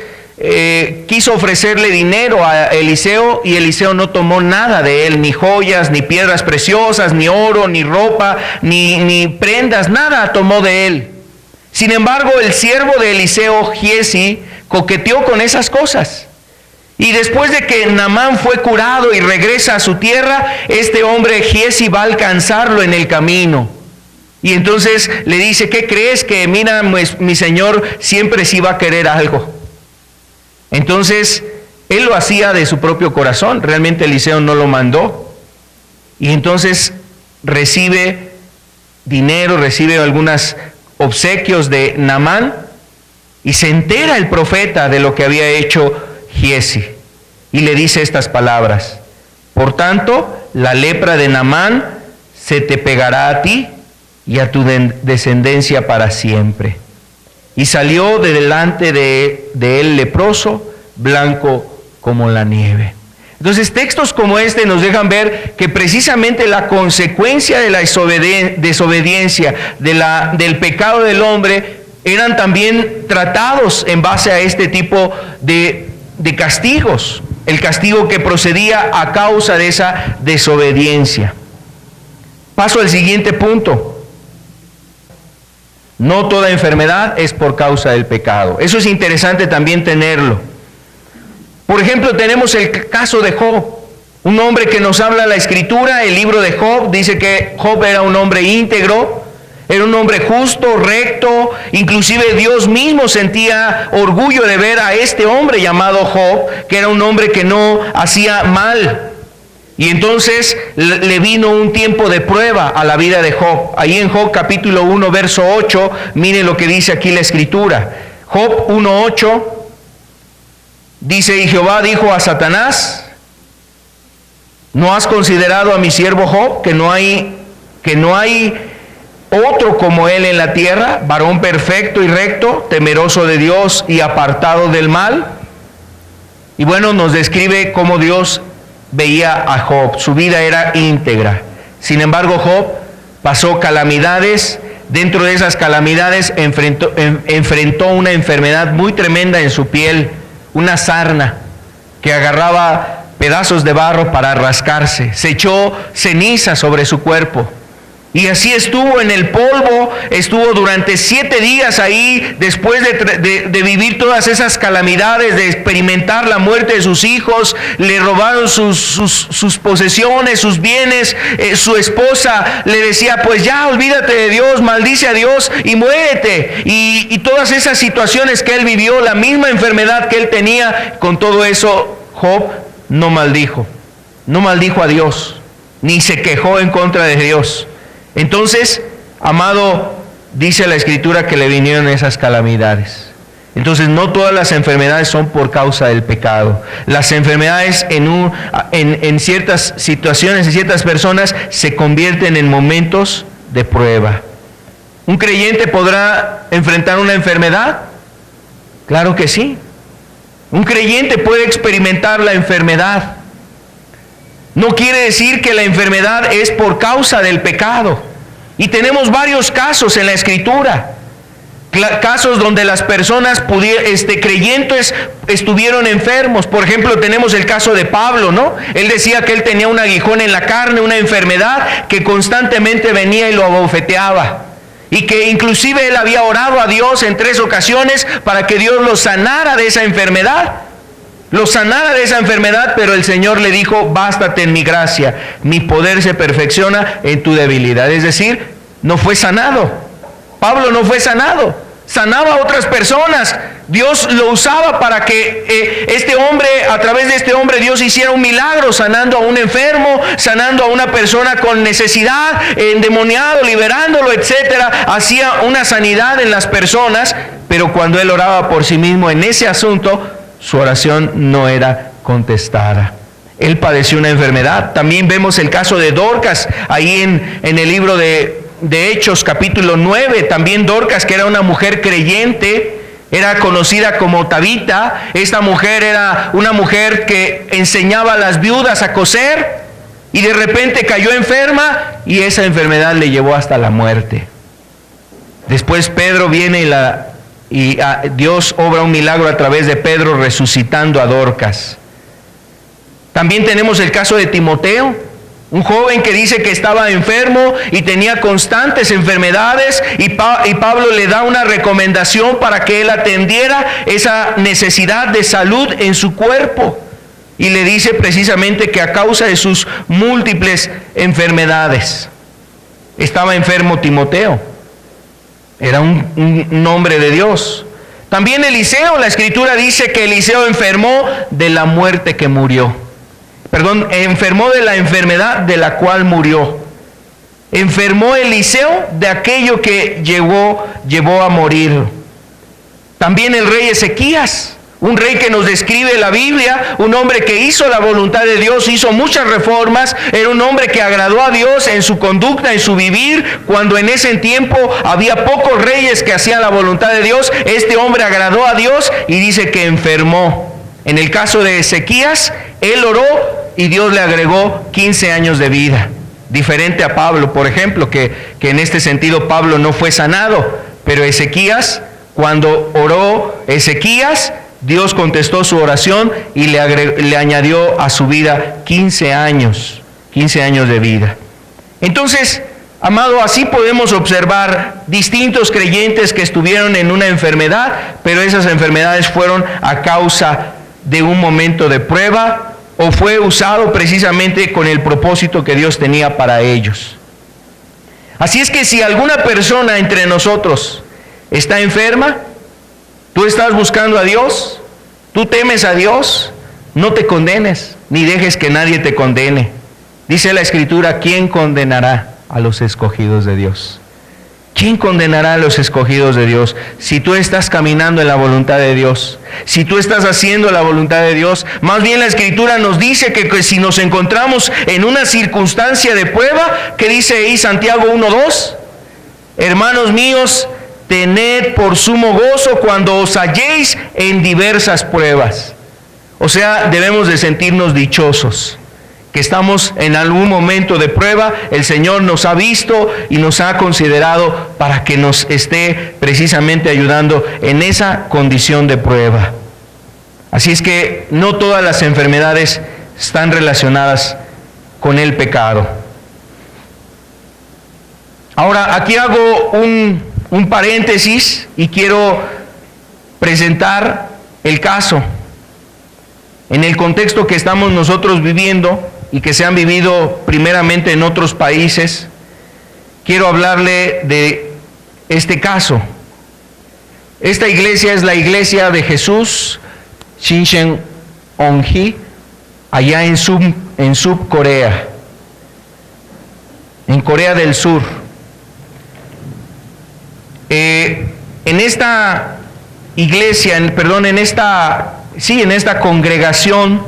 quiso ofrecerle dinero a Eliseo, y Eliseo no tomó nada de él, ni joyas, ni piedras preciosas, ni oro, ni ropa, ni prendas, nada tomó de él. Sin embargo, el siervo de Eliseo, Giesi, coqueteó con esas cosas. Y después de que Naamán fue curado y regresa a su tierra, este hombre Giesi va a alcanzarlo en el camino. Y entonces le dice: ¿qué crees? Que mira, pues, mi señor siempre sí va a querer algo. Entonces, él lo hacía de su propio corazón. Realmente Eliseo no lo mandó. Y entonces recibe dinero, recibe algunos obsequios de Naamán, y se entera el profeta de lo que había hecho Giesi, y le dice estas palabras: por tanto, la lepra de Naamán se te pegará a ti y a tu descendencia para siempre. Y salió de delante de él leproso, blanco como la nieve. Entonces, textos como este nos dejan ver que precisamente la consecuencia de la desobediencia, del pecado del hombre, eran también tratados en base a este tipo de castigos. El castigo que procedía a causa de esa desobediencia. Paso al siguiente punto. No toda enfermedad es por causa del pecado. Eso es interesante también tenerlo. Por ejemplo, tenemos el caso de Job, un hombre que nos habla la Escritura. El libro de Job dice que Job era un hombre íntegro, era un hombre justo, recto. Inclusive Dios mismo sentía orgullo de ver a este hombre llamado Job, que era un hombre que no hacía mal. Y entonces le vino un tiempo de prueba a la vida de Job. Ahí en Job capítulo 1, verso 8, mire lo que dice aquí la Escritura. Job 1:8 dice: y Jehová dijo a Satanás: ¿no has considerado a mi siervo Job, que no hay otro como él en la tierra, varón perfecto y recto, temeroso de Dios y apartado del mal? Y bueno, nos describe cómo Dios veía a Job. Su vida era íntegra. Sin embargo, Job pasó calamidades. Dentro de esas calamidades enfrentó una enfermedad muy tremenda en su piel, una sarna que agarraba pedazos de barro para rascarse. Se echó ceniza sobre su cuerpo. Y así estuvo en el polvo, estuvo durante 7 días ahí, después de vivir todas esas calamidades, de experimentar la muerte de sus hijos. Le robaron sus posesiones, sus bienes. Su esposa le decía, pues ya olvídate de Dios, maldice a Dios y muérete. Y todas esas situaciones que él vivió, la misma enfermedad que él tenía, con todo eso Job no maldijo a Dios, ni se quejó en contra de Dios. Entonces, amado, dice la Escritura que le vinieron esas calamidades. Entonces, no todas las enfermedades son por causa del pecado. Las enfermedades en ciertas situaciones, en ciertas personas, se convierten en momentos de prueba. ¿Un creyente podrá enfrentar una enfermedad? Claro que sí. Un creyente puede experimentar la enfermedad. No quiere decir que la enfermedad es por causa del pecado. Y tenemos varios casos en la Escritura. Casos donde las personas creyentes estuvieron enfermos. Por ejemplo, tenemos el caso de Pablo, ¿no? Él decía que él tenía un aguijón en la carne, una enfermedad que constantemente venía y lo abofeteaba. Y que inclusive él había orado a Dios en 3 ocasiones para que Dios lo sanara de esa enfermedad. Pero el Señor le dijo, bástate en mi gracia, mi poder se perfecciona en tu debilidad. Es decir, no fue sanado. Pablo no fue sanado, sanaba a otras personas. Dios lo usaba para que a través de este hombre, Dios hiciera un milagro, sanando a un enfermo, sanando a una persona con necesidad, endemoniado, liberándolo, etcétera. Hacía una sanidad en las personas, pero cuando él oraba por sí mismo en ese asunto, su oración no era contestada. Él padeció una enfermedad. También vemos el caso de Dorcas, ahí en el libro de Hechos, capítulo 9. También Dorcas, que era una mujer creyente, era conocida como Tabita. Esta mujer era una mujer que enseñaba a las viudas a coser, y de repente cayó enferma, y esa enfermedad le llevó hasta la muerte. Después Pedro viene y Dios obra un milagro a través de Pedro, resucitando a Dorcas. También tenemos el caso de Timoteo, un joven que dice que estaba enfermo y tenía constantes enfermedades, y Pablo le da una recomendación para que él atendiera esa necesidad de salud en su cuerpo, y le dice precisamente que a causa de sus múltiples enfermedades estaba enfermo Timoteo. Era un hombre de Dios. También Eliseo, la Escritura dice que Eliseo enfermó de la muerte que murió. Enfermó de la enfermedad de la cual murió. Enfermó Eliseo de aquello que llevó a morir. También el rey Ezequías, un rey que nos describe la Biblia, un hombre que hizo la voluntad de Dios, hizo muchas reformas, era un hombre que agradó a Dios en su conducta, en su vivir, cuando en ese tiempo había pocos reyes que hacían la voluntad de Dios. Este hombre agradó a Dios y dice que enfermó. En el caso de Ezequías, él oró y Dios le agregó 15 años de vida. Diferente a Pablo, por ejemplo, que en este sentido Pablo no fue sanado, pero Ezequías, cuando oró Ezequías, Dios contestó su oración y le añadió a su vida 15 años de vida. Entonces, amado, así podemos observar distintos creyentes que estuvieron en una enfermedad, pero esas enfermedades fueron a causa de un momento de prueba, o fue usado precisamente con el propósito que Dios tenía para ellos. Así es que si alguna persona entre nosotros está enferma, tú estás buscando a Dios, tú temes a Dios, no te condenes, ni dejes que nadie te condene. Dice la Escritura, ¿quién condenará a los escogidos de Dios? ¿Quién condenará a los escogidos de Dios? Si tú estás caminando en la voluntad de Dios, si tú estás haciendo la voluntad de Dios. Más bien la Escritura nos dice que si nos encontramos en una circunstancia de prueba, que dice ahí Santiago 1:2, hermanos míos, tened por sumo gozo cuando os halléis en diversas pruebas. O sea, debemos de sentirnos dichosos, que estamos en algún momento de prueba. El Señor nos ha visto y nos ha considerado para que nos esté precisamente ayudando en esa condición de prueba. Así es que no todas las enfermedades están relacionadas con el pecado. Ahora, aquí hago un paréntesis y quiero presentar el caso en el contexto que estamos nosotros viviendo y que se han vivido primeramente en otros países. Quiero hablarle de este caso. Esta iglesia es la iglesia de Jesús Shincheon Ongi, allá en Subcorea, en Corea del Sur. En esta iglesia, en esta congregación,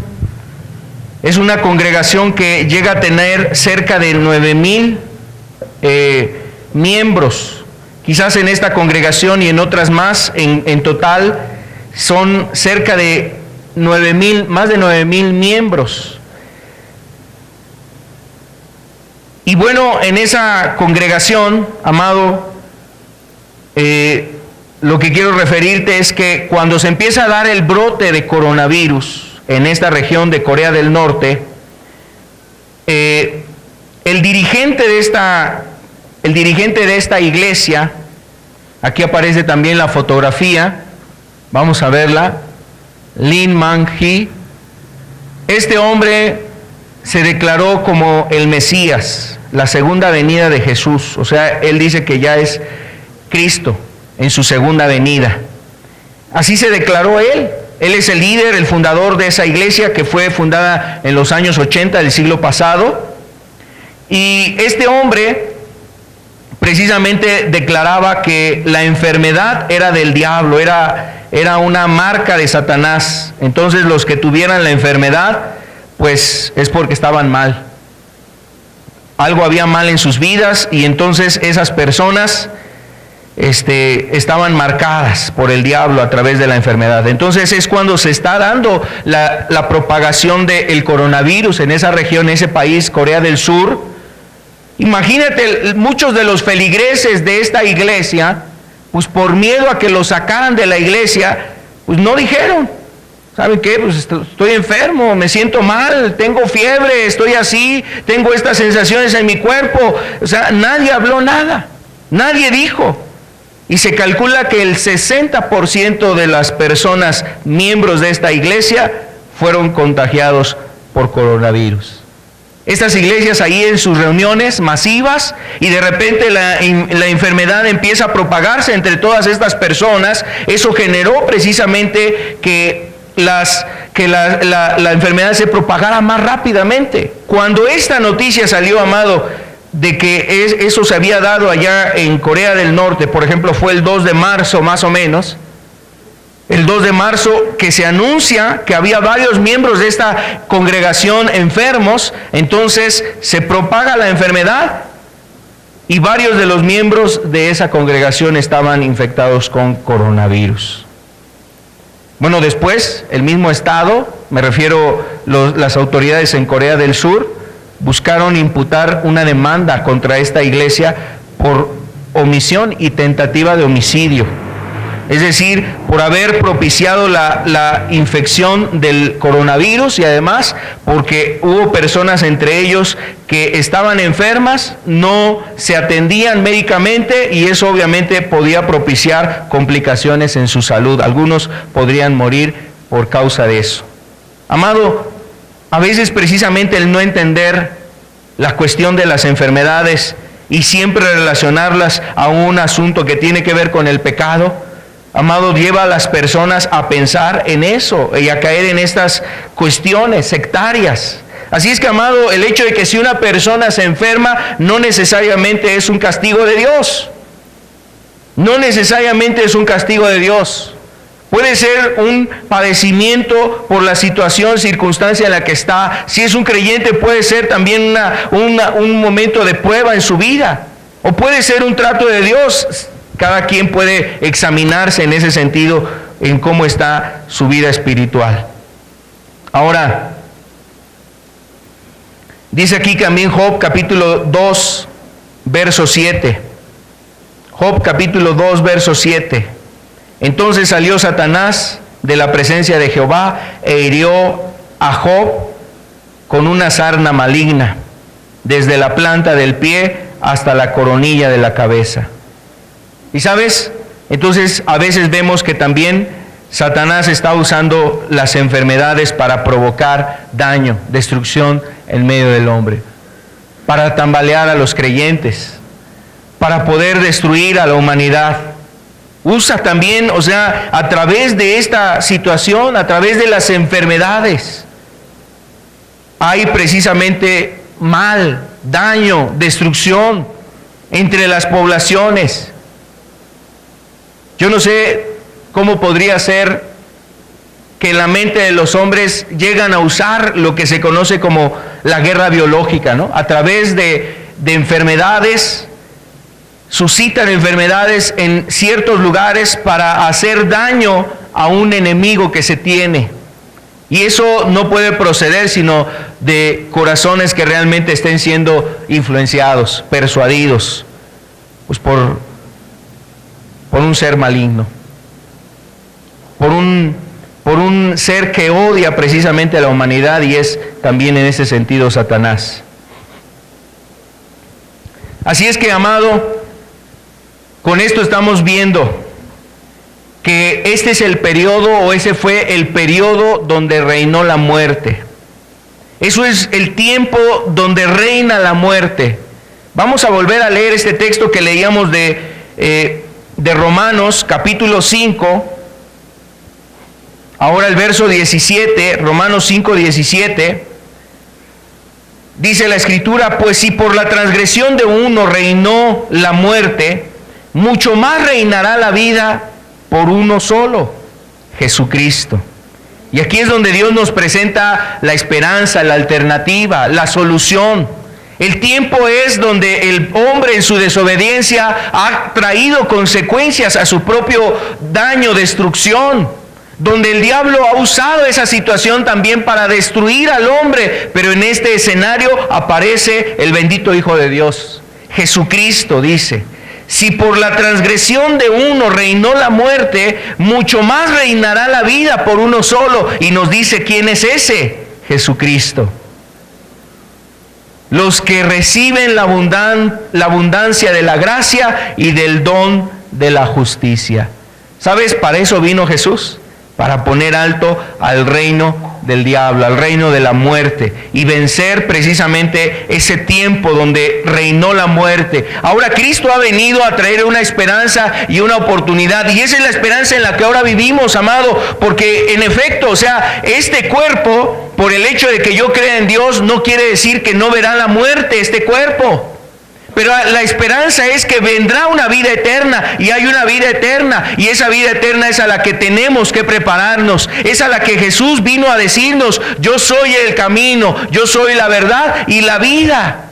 es una congregación que llega a tener cerca de 9,000 miembros. Quizás en esta congregación y en otras más, en total son cerca de más de 9,000 miembros. Y bueno, en esa congregación, amado, lo que quiero referirte es que cuando se empieza a dar el brote de coronavirus en esta región de Corea del Norte, el dirigente de esta iglesia, aquí aparece también la fotografía, vamos a verla, Lee Man-hee, este hombre se declaró como el Mesías, la segunda venida de Jesús. O sea, él dice que ya es Cristo en su segunda venida. Así se declaró él. Él es el líder, el fundador de esa iglesia que fue fundada en los años 80 del siglo pasado. Y este hombre precisamente declaraba que la enfermedad era del diablo, era una marca de Satanás. Entonces los que tuvieran la enfermedad, pues es porque estaban mal. Algo había mal en sus vidas y entonces esas personas estaban marcadas por el diablo a través de la enfermedad. Entonces es cuando se está dando la propagación del coronavirus en esa región, en ese país, Corea del Sur. Imagínate, muchos de los feligreses de esta iglesia, pues por miedo a que los sacaran de la iglesia, pues no dijeron, ¿saben qué? Pues estoy enfermo, me siento mal, tengo fiebre, estoy así, tengo estas sensaciones en mi cuerpo. O sea, nadie habló nada, nadie dijo. Y se calcula que el 60% de las personas miembros de esta iglesia fueron contagiados por coronavirus. Estas iglesias ahí en sus reuniones masivas, y de repente la enfermedad empieza a propagarse entre todas estas personas. Eso generó precisamente que la enfermedad se propagara más rápidamente. Cuando esta noticia salió, amado, de que eso se había dado allá en Corea del Norte, por ejemplo, fue el 2 de marzo más o menos, el 2 de marzo que se anuncia que había varios miembros de esta congregación enfermos, entonces se propaga la enfermedad y varios de los miembros de esa congregación estaban infectados con coronavirus. Bueno, después el mismo estado, me refiero las autoridades en Corea del Sur, buscaron imputar una demanda contra esta iglesia por omisión y tentativa de homicidio. Es decir, por haber propiciado la infección del coronavirus y además porque hubo personas entre ellos que estaban enfermas, no se atendían médicamente y eso obviamente podía propiciar complicaciones en su salud. Algunos podrían morir por causa de eso. Amado, a veces precisamente el no entender la cuestión de las enfermedades y siempre relacionarlas a un asunto que tiene que ver con el pecado, amado, lleva a las personas a pensar en eso y a caer en estas cuestiones sectarias. Así es que, amado, el hecho de que si una persona se enferma no necesariamente es un castigo de Dios. No necesariamente es un castigo de Dios. Puede ser un padecimiento por la situación, circunstancia en la que está. Si es un creyente, puede ser también un momento de prueba en su vida. O puede ser un trato de Dios. Cada quien puede examinarse en ese sentido, en cómo está su vida espiritual. Ahora, dice aquí también Job capítulo 2, verso 7. Job capítulo 2, verso 7. Entonces salió Satanás de la presencia de Jehová e hirió a Job con una sarna maligna, desde la planta del pie hasta la coronilla de la cabeza. ¿Y sabes? Entonces a veces vemos que también Satanás está usando las enfermedades para provocar daño, destrucción en medio del hombre, para tambalear a los creyentes, para poder destruir a la humanidad. Usa también, a través de esta situación, a través de las enfermedades, hay precisamente mal, daño, destrucción entre las poblaciones. Yo no sé cómo podría ser que en la mente de los hombres llegan a usar lo que se conoce como la guerra biológica, ¿no? A través de enfermedades, suscitan enfermedades en ciertos lugares para hacer daño a un enemigo que se tiene. Y eso no puede proceder sino de corazones que realmente estén siendo influenciados, persuadidos, pues por un ser maligno, por un ser que odia precisamente a la humanidad, y es también en ese sentido Satanás. Así es que, amado, con esto estamos viendo que este es el periodo, o ese fue el periodo donde reinó la muerte. Eso es el tiempo donde reina la muerte. Vamos a volver a leer este texto que leíamos de Romanos capítulo 5. Ahora el verso 17, Romanos 5, 17. Dice la Escritura: pues si por la transgresión de uno reinó la muerte, mucho más reinará la vida por uno solo, Jesucristo. Y aquí es donde Dios nos presenta la esperanza, la alternativa, la solución. El tiempo es donde el hombre en su desobediencia ha traído consecuencias a su propio daño, destrucción, donde el diablo ha usado esa situación también para destruir al hombre, pero en este escenario aparece el bendito Hijo de Dios, Jesucristo. Dice: si por la transgresión de uno reinó la muerte, mucho más reinará la vida por uno solo. Y nos dice quién es ese: Jesucristo. Los que reciben la abundancia de la gracia y del don de la justicia. ¿Sabes? Para eso vino Jesús, para poner alto al reino del diablo, al reino de la muerte, y vencer precisamente ese tiempo donde reinó la muerte. Ahora Cristo ha venido a traer una esperanza y una oportunidad, y esa es la esperanza en la que ahora vivimos, amado, porque en efecto, este cuerpo, por el hecho de que yo crea en Dios, no quiere decir que no verá la muerte este cuerpo. Pero la esperanza es que vendrá una vida eterna, y hay una vida eterna, y esa vida eterna es a la que tenemos que prepararnos. Es a la que Jesús vino a decirnos: yo soy el camino, yo soy la verdad y la vida.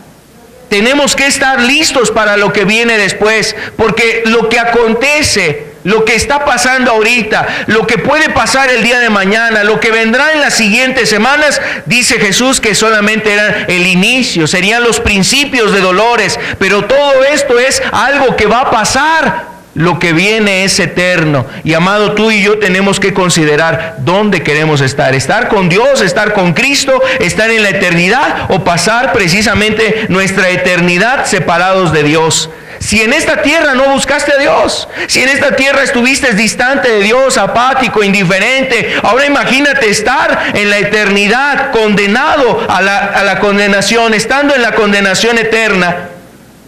Tenemos que estar listos para lo que viene después, porque lo que acontece, lo que está pasando ahorita, lo que puede pasar el día de mañana, lo que vendrá en las siguientes semanas, dice Jesús que solamente eran el inicio, serían los principios de dolores, pero todo esto es algo que va a pasar. Lo que viene es eterno. Y amado, tú y yo tenemos que considerar dónde queremos estar con Dios, estar con Cristo, estar en la eternidad, o pasar precisamente nuestra eternidad separados de Dios. Si en esta tierra no buscaste a Dios, si en esta tierra estuviste distante de Dios, apático, indiferente, ahora imagínate estar en la eternidad, condenado a la condenación, estando en la condenación eterna,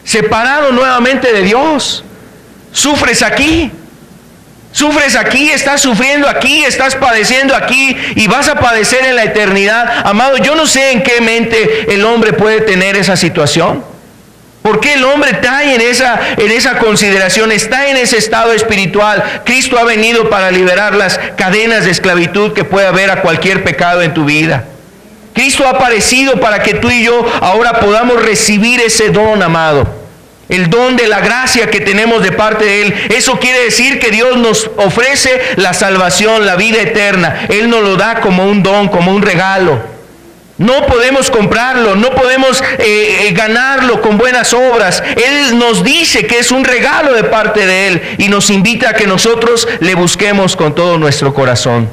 separado nuevamente de Dios. Sufres aquí, estás sufriendo aquí, estás padeciendo aquí, y vas a padecer en la eternidad. Amado, yo no sé en qué mente el hombre puede tener esa situación. ¿Por qué el hombre está en esa consideración, está en ese estado espiritual? Cristo ha venido para liberar las cadenas de esclavitud que puede haber a cualquier pecado en tu vida. Cristo ha aparecido para que tú y yo ahora podamos recibir ese don, amado. El don de la gracia que tenemos de parte de Él. Eso quiere decir que Dios nos ofrece la salvación, la vida eterna. Él nos lo da como un don, como un regalo. No podemos comprarlo, no podemos ganarlo con buenas obras. Él nos dice que es un regalo de parte de Él, y nos invita a que nosotros le busquemos con todo nuestro corazón.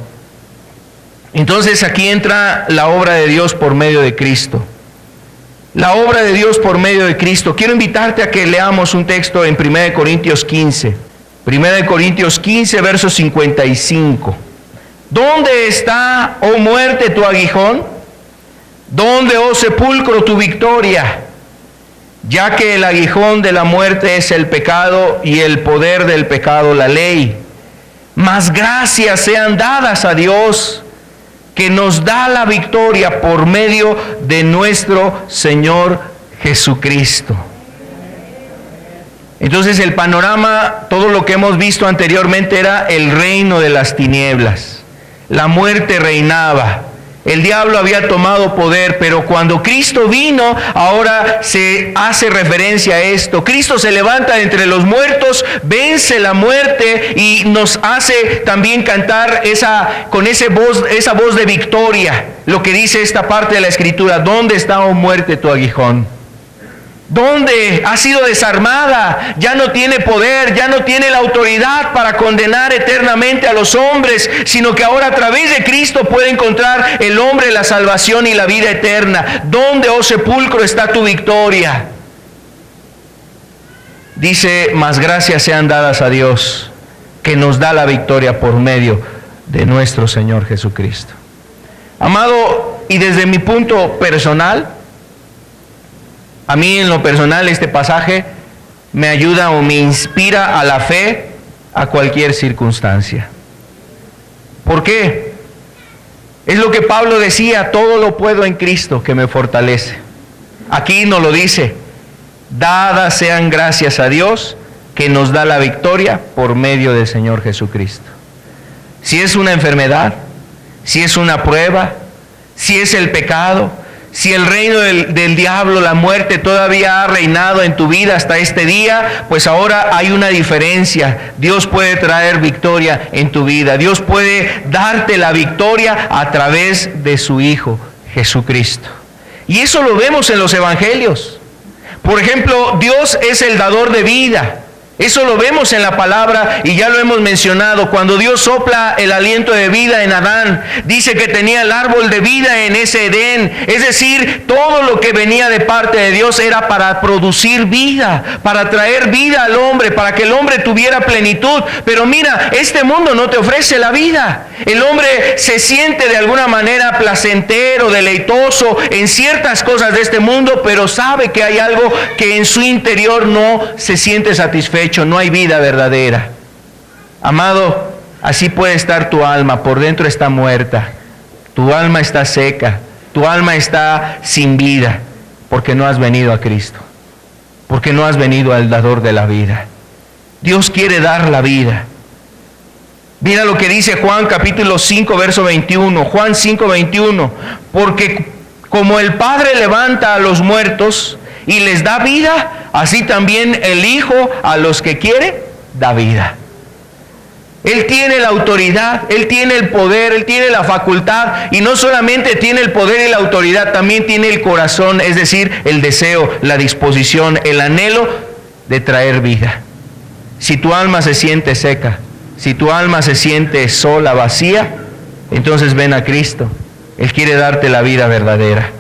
Entonces aquí entra la obra de Dios por medio de Cristo. La obra de Dios por medio de Cristo. Quiero invitarte a que leamos un texto en 1 Corintios 15. 1 Corintios 15, verso 55. ¿Dónde está, oh muerte, tu aguijón? ¿Dónde, oh sepulcro, tu victoria? Ya que el aguijón de la muerte es el pecado y el poder del pecado la ley. Mas gracias sean dadas a Dios, que nos da la victoria por medio de nuestro Señor Jesucristo. Entonces el panorama, todo lo que hemos visto anteriormente era el reino de las tinieblas. La muerte reinaba. El diablo había tomado poder, pero cuando Cristo vino, ahora se hace referencia a esto. Cristo se levanta entre los muertos, vence la muerte y nos hace también cantar esa voz de victoria. Lo que dice esta parte de la Escritura: ¿dónde está, oh muerte, tu aguijón? ¿Dónde? Ha sido desarmada, ya no tiene poder, ya no tiene la autoridad para condenar eternamente a los hombres, sino que ahora a través de Cristo puede encontrar el hombre la salvación y la vida eterna. ¿Dónde, oh sepulcro, está tu victoria? Dice: mas gracias sean dadas a Dios, que nos da la victoria por medio de nuestro Señor Jesucristo. Amado, y desde mi punto personal, a mí en lo personal este pasaje me ayuda o me inspira a la fe a cualquier circunstancia. ¿Por qué? Es lo que Pablo decía: todo lo puedo en Cristo que me fortalece. Aquí nos lo dice: dadas sean gracias a Dios que nos da la victoria por medio del Señor Jesucristo. Si es una enfermedad, si es una prueba, si es el pecado, si el reino del diablo, la muerte, todavía ha reinado en tu vida hasta este día, pues ahora hay una diferencia. Dios puede traer victoria en tu vida. Dios puede darte la victoria a través de su Hijo, Jesucristo. Y eso lo vemos en los evangelios. Por ejemplo, Dios es el dador de vida. Eso lo vemos en la palabra y ya lo hemos mencionado. Cuando Dios sopla el aliento de vida en Adán, dice que tenía el árbol de vida en ese Edén. Es decir, todo lo que venía de parte de Dios era para producir vida, para traer vida al hombre, para que el hombre tuviera plenitud. Pero mira, este mundo no te ofrece la vida. El hombre se siente de alguna manera placentero, deleitoso en ciertas cosas de este mundo, pero sabe que hay algo que en su interior no se siente satisfecho. No hay vida verdadera. Amado, así puede estar tu alma. Por dentro está muerta. Tu alma está seca. Tu alma está sin vida. Porque no has venido a Cristo. Porque no has venido al dador de la vida. Dios quiere dar la vida. Mira lo que dice Juan capítulo 5 verso 21. Juan 5, 21. Porque como el Padre levanta a los muertos y les da vida, así también el Hijo a los que quiere da vida. Él tiene la autoridad, Él tiene el poder, Él tiene la facultad, y no solamente tiene el poder y la autoridad, también tiene el corazón, es decir, el deseo, la disposición, el anhelo de traer vida. Si tu alma se siente seca, si tu alma se siente sola, vacía, entonces ven a Cristo. Él quiere darte la vida verdadera.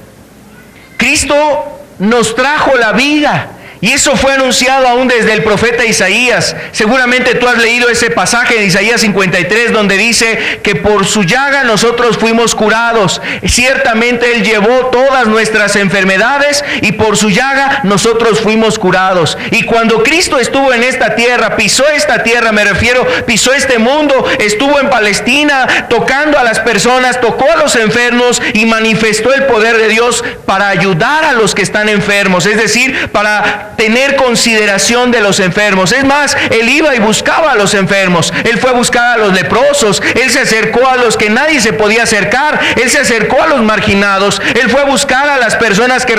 Cristo nos trajo la vida, y eso fue anunciado aún desde el profeta Isaías. Seguramente tú has leído ese pasaje de Isaías 53 donde dice que por su llaga nosotros fuimos curados. Ciertamente Él llevó todas nuestras enfermedades y por su llaga nosotros fuimos curados. Y cuando Cristo estuvo en esta tierra, pisó esta tierra, me refiero, pisó este mundo, estuvo en Palestina tocando a las personas, tocó a los enfermos y manifestó el poder de Dios para ayudar a los que están enfermos, es decir, para tener consideración de los enfermos. Es más, Él iba y buscaba a los enfermos. Él fue a buscar a los leprosos. Él se acercó a los que nadie se podía acercar. Él se acercó a los marginados. Él fue a buscar a las personas que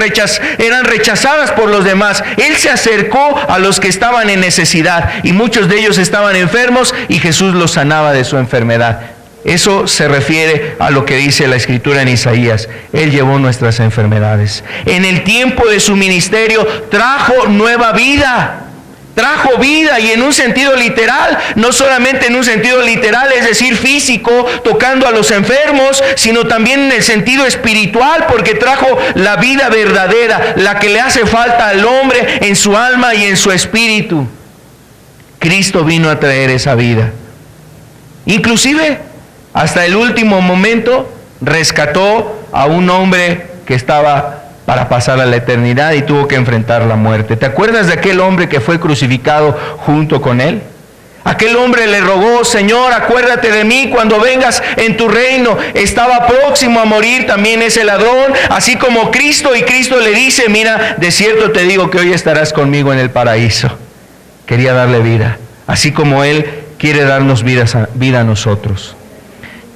eran rechazadas por los demás. Él se acercó a los que estaban en necesidad, y muchos de ellos estaban enfermos y Jesús los sanaba de su enfermedad. Eso se refiere a lo que dice la Escritura en Isaías. Él llevó nuestras enfermedades. En el tiempo de su ministerio trajo nueva vida. trajo vida, y en un sentido literal, no solamente en un sentido literal, es decir, físico, tocando a los enfermos, sino también en el sentido espiritual, porque trajo la vida verdadera, la que le hace falta al hombre en su alma y en su espíritu. Cristo vino a traer esa vida. Inclusive, hasta el último momento, rescató a un hombre que estaba para pasar a la eternidad y tuvo que enfrentar la muerte. ¿Te acuerdas de aquel hombre que fue crucificado junto con él? Aquel hombre le rogó: Señor, acuérdate de mí cuando vengas en tu reino. Estaba próximo a morir también ese ladrón, así como Cristo, y Cristo le dice: mira, de cierto te digo que hoy estarás conmigo en el paraíso. Quería darle vida, así como Él quiere darnos vida a nosotros.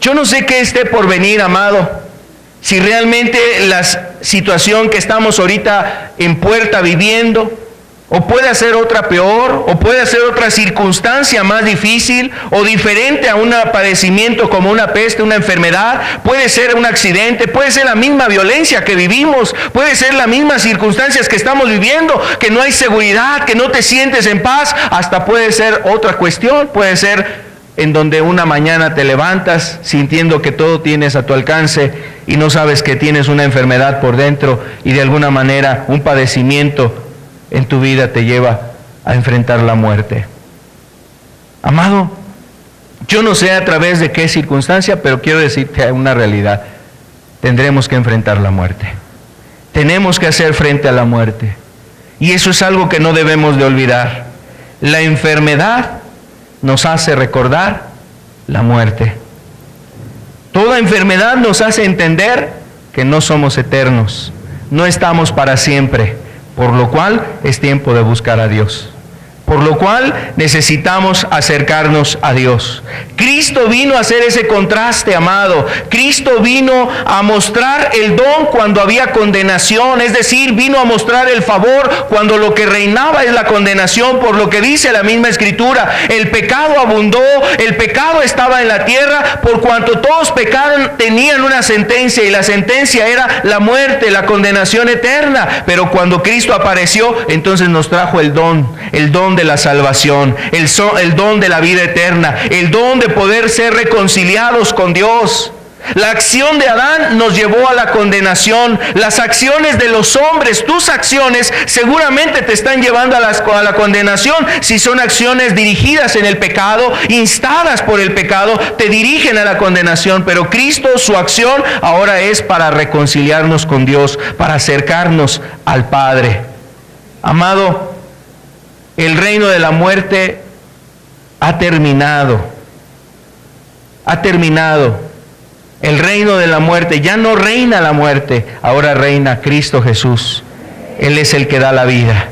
Yo no sé qué esté por venir, amado. Si realmente la situación que estamos ahorita en puerta viviendo, o puede ser otra peor, o puede ser otra circunstancia más difícil o diferente a un padecimiento como una peste, una enfermedad, puede ser un accidente, puede ser la misma violencia que vivimos, puede ser las mismas circunstancias que estamos viviendo, que no hay seguridad, que no te sientes en paz, hasta puede ser otra cuestión, puede ser en donde una mañana te levantas sintiendo que todo tienes a tu alcance y no sabes que tienes una enfermedad por dentro, y de alguna manera un padecimiento en tu vida te lleva a enfrentar la muerte. Amado, yo no sé a través de qué circunstancia, pero quiero decirte una realidad: tendremos que enfrentar la muerte. Tenemos que hacer frente a la muerte, y eso es algo que no debemos de olvidar. La enfermedad nos hace recordar la muerte. Toda enfermedad nos hace entender que no somos eternos, no estamos para siempre, por lo cual es tiempo de buscar a Dios. Por lo cual necesitamos acercarnos a Dios. Cristo vino a hacer ese contraste, amado. Cristo vino a mostrar el don cuando había condenación, es decir, vino a mostrar el favor cuando lo que reinaba es la condenación, por lo que dice la misma Escritura: el pecado abundó, el pecado estaba en la tierra, por cuanto todos pecaron, tenían una sentencia, y la sentencia era la muerte, la condenación eterna. Pero cuando Cristo apareció, entonces nos trajo el don de la salvación, el don de la vida eterna, el don de poder ser reconciliados con Dios. La acción de Adán nos llevó a la condenación. Las acciones de los hombres, tus acciones, seguramente te están llevando a la condenación. Si son acciones dirigidas en el pecado, instadas por el pecado, te dirigen a la condenación. Pero Cristo, su acción ahora es para reconciliarnos con Dios, para acercarnos al Padre. Amado, el reino de la muerte ha terminado. Ha terminado. El reino de la muerte, ya no reina la muerte, ahora reina Cristo Jesús. Él es el que da la vida.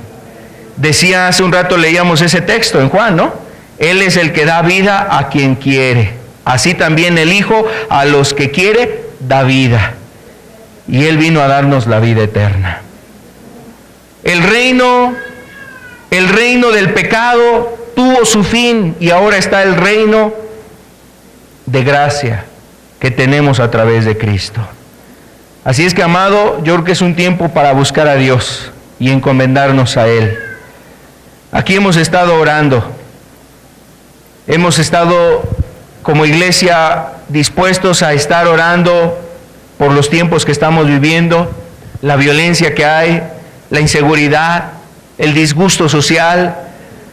Decía hace un rato, leíamos ese texto en Juan, ¿no? Él es el que da vida a quien quiere. Así también el Hijo a los que quiere da vida. Y Él vino a darnos la vida eterna. El reino del pecado tuvo su fin, y ahora está el reino de gracia que tenemos a través de Cristo. Así es que, amado, yo creo que es un tiempo para buscar a Dios y encomendarnos a Él. Aquí hemos estado orando, hemos estado como iglesia dispuestos a estar orando por los tiempos que estamos viviendo, la violencia que hay, la inseguridad, el disgusto social,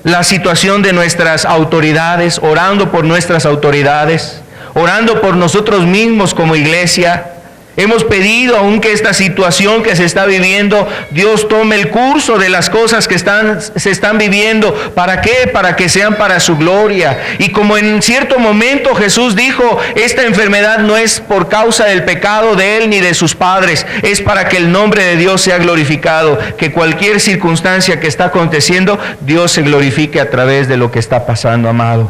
la situación de nuestras autoridades, orando por nuestras autoridades, orando por nosotros mismos como iglesia. Hemos pedido aún que esta situación que se está viviendo, Dios tome el curso de las cosas que se están viviendo. ¿Para qué? Para que sean para su gloria. Y como en cierto momento Jesús dijo, esta enfermedad no es por causa del pecado de él ni de sus padres, es para que el nombre de Dios sea glorificado. Que cualquier circunstancia que está aconteciendo, Dios se glorifique a través de lo que está pasando, amado.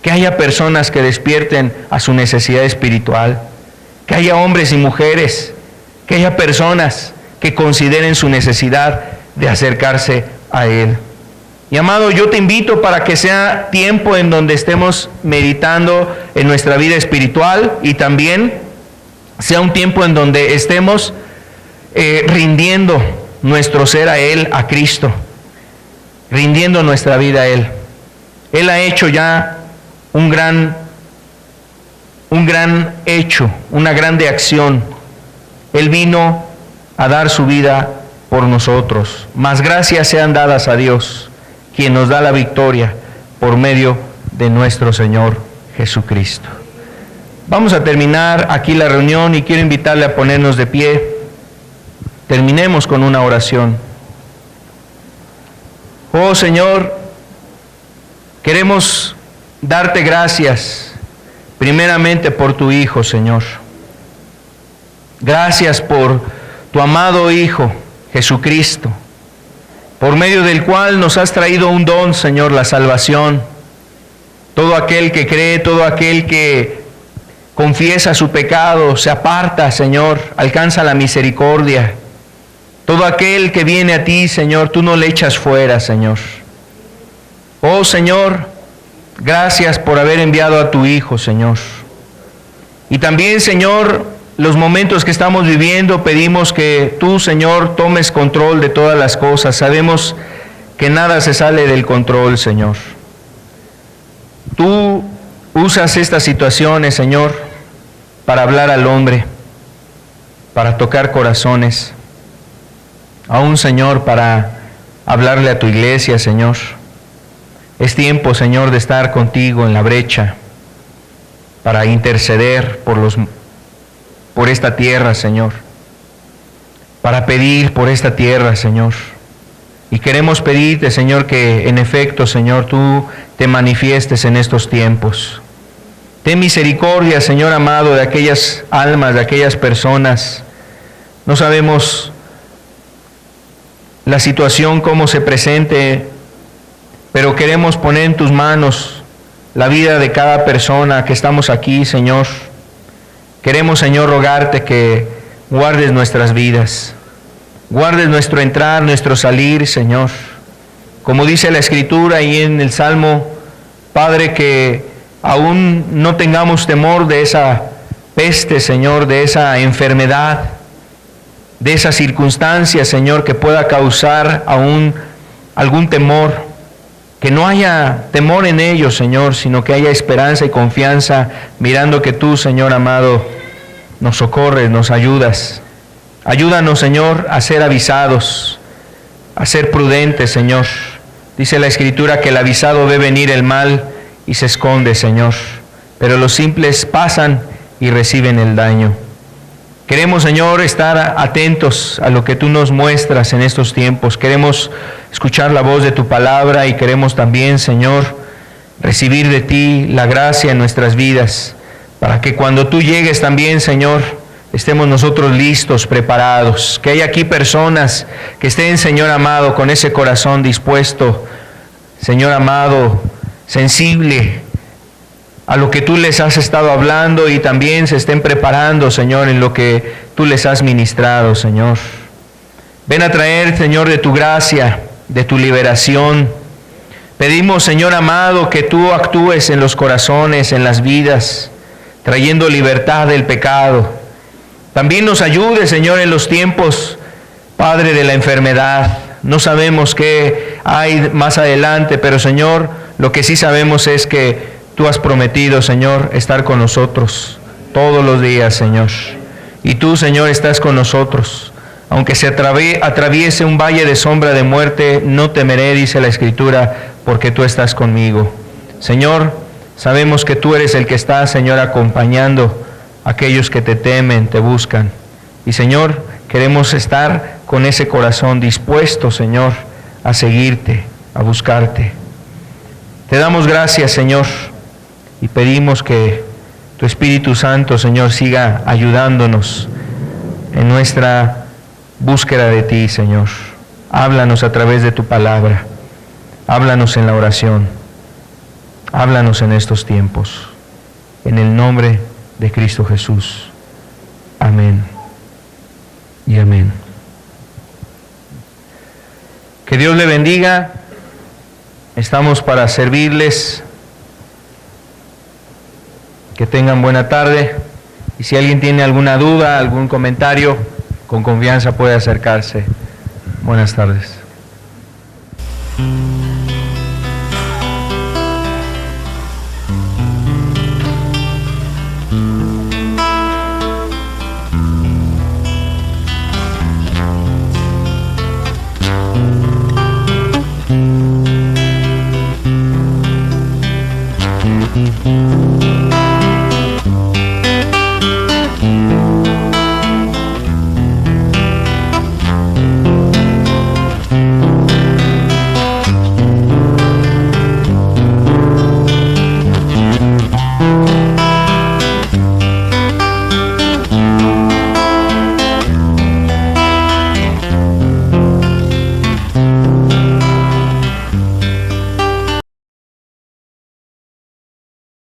Que haya personas que despierten a su necesidad espiritual. Que haya hombres y mujeres, que haya personas que consideren su necesidad de acercarse a Él. Y amado, yo te invito para que sea tiempo en donde estemos meditando en nuestra vida espiritual, y también sea un tiempo en donde estemos rindiendo nuestro ser a Él, a Cristo. rindiendo nuestra vida a Él. Él ha hecho ya un gran hecho, una grande acción. Él vino a dar su vida por nosotros. Mas gracias sean dadas a Dios, quien nos da la victoria por medio de nuestro Señor Jesucristo. Vamos a terminar aquí la reunión y quiero invitarle a ponernos de pie. Terminemos con una oración. Oh Señor, queremos darte gracias, primeramente por tu Hijo, Señor. Gracias por tu amado Hijo, Jesucristo, por medio del cual nos has traído un don, Señor, la salvación. Todo aquel que cree, todo aquel que confiesa su pecado, se aparta, Señor, alcanza la misericordia. Todo aquel que viene a ti, Señor, tú no le echas fuera, Señor. Oh, Señor, gracias por haber enviado a tu Hijo, Señor. Y también, Señor, los momentos que estamos viviendo, pedimos que tú, Señor, tomes control de todas las cosas. Sabemos que nada se sale del control, Señor. Tú usas estas situaciones, Señor, para hablar al hombre, para tocar corazones, aún, Señor, para hablarle a tu iglesia, Señor. Es tiempo, Señor, de estar contigo en la brecha, para interceder por esta tierra, Señor, para pedir por esta tierra, Señor. Y queremos pedirte, Señor, que en efecto, Señor, tú te manifiestes en estos tiempos. Ten misericordia, Señor amado, de aquellas almas, de aquellas personas. No sabemos la situación, cómo se presente, pero queremos poner en tus manos la vida de cada persona que estamos aquí, Señor. Queremos, Señor, rogarte que guardes nuestras vidas, guardes nuestro entrar, nuestro salir, Señor. Como dice la Escritura ahí en el Salmo, Padre, que aún no tengamos temor de esa peste, Señor, de esa enfermedad, de esa circunstancia, Señor, que pueda causar aún algún temor. Que no haya temor en ellos, Señor, sino que haya esperanza y confianza, mirando que tú, Señor amado, nos socorres, nos ayudas. Ayúdanos, Señor, a ser avisados, a ser prudentes, Señor. Dice la Escritura que el avisado ve venir el mal y se esconde, Señor. Pero los simples pasan y reciben el daño. Queremos, Señor, estar atentos a lo que tú nos muestras en estos tiempos. Queremos escuchar la voz de tu palabra y queremos también, Señor, recibir de ti la gracia en nuestras vidas, para que cuando tú llegues también, Señor, estemos nosotros listos, preparados. Que haya aquí personas que estén, Señor amado, con ese corazón dispuesto, Señor amado, sensible a lo que tú les has estado hablando y también se estén preparando, Señor, en lo que tú les has ministrado, Señor. Ven a traer, Señor, de tu gracia, de tu liberación. Pedimos, Señor amado, que tú actúes en los corazones, en las vidas, trayendo libertad del pecado. También nos ayude, Señor, en los tiempos, Padre, de la enfermedad. No sabemos qué hay más adelante, pero, Señor, lo que sí sabemos es que tú has prometido, Señor, estar con nosotros todos los días, Señor. Y tú, Señor, estás con nosotros. Aunque se atraviese un valle de sombra de muerte, no temeré, dice la Escritura, porque tú estás conmigo. Señor, sabemos que tú eres el que está, Señor, acompañando a aquellos que te temen, te buscan. Y, Señor, queremos estar con ese corazón dispuesto, Señor, a seguirte, a buscarte. Te damos gracias, Señor, y pedimos que tu Espíritu Santo, Señor, siga ayudándonos en nuestra búsqueda de ti, Señor. Háblanos a través de tu palabra. Háblanos en la oración. Háblanos en estos tiempos. En el nombre de Cristo Jesús. Amén y amén. Que Dios le bendiga. Estamos para servirles. Que tengan buena tarde. Y si alguien tiene alguna duda, algún comentario, con confianza puede acercarse. Buenas tardes.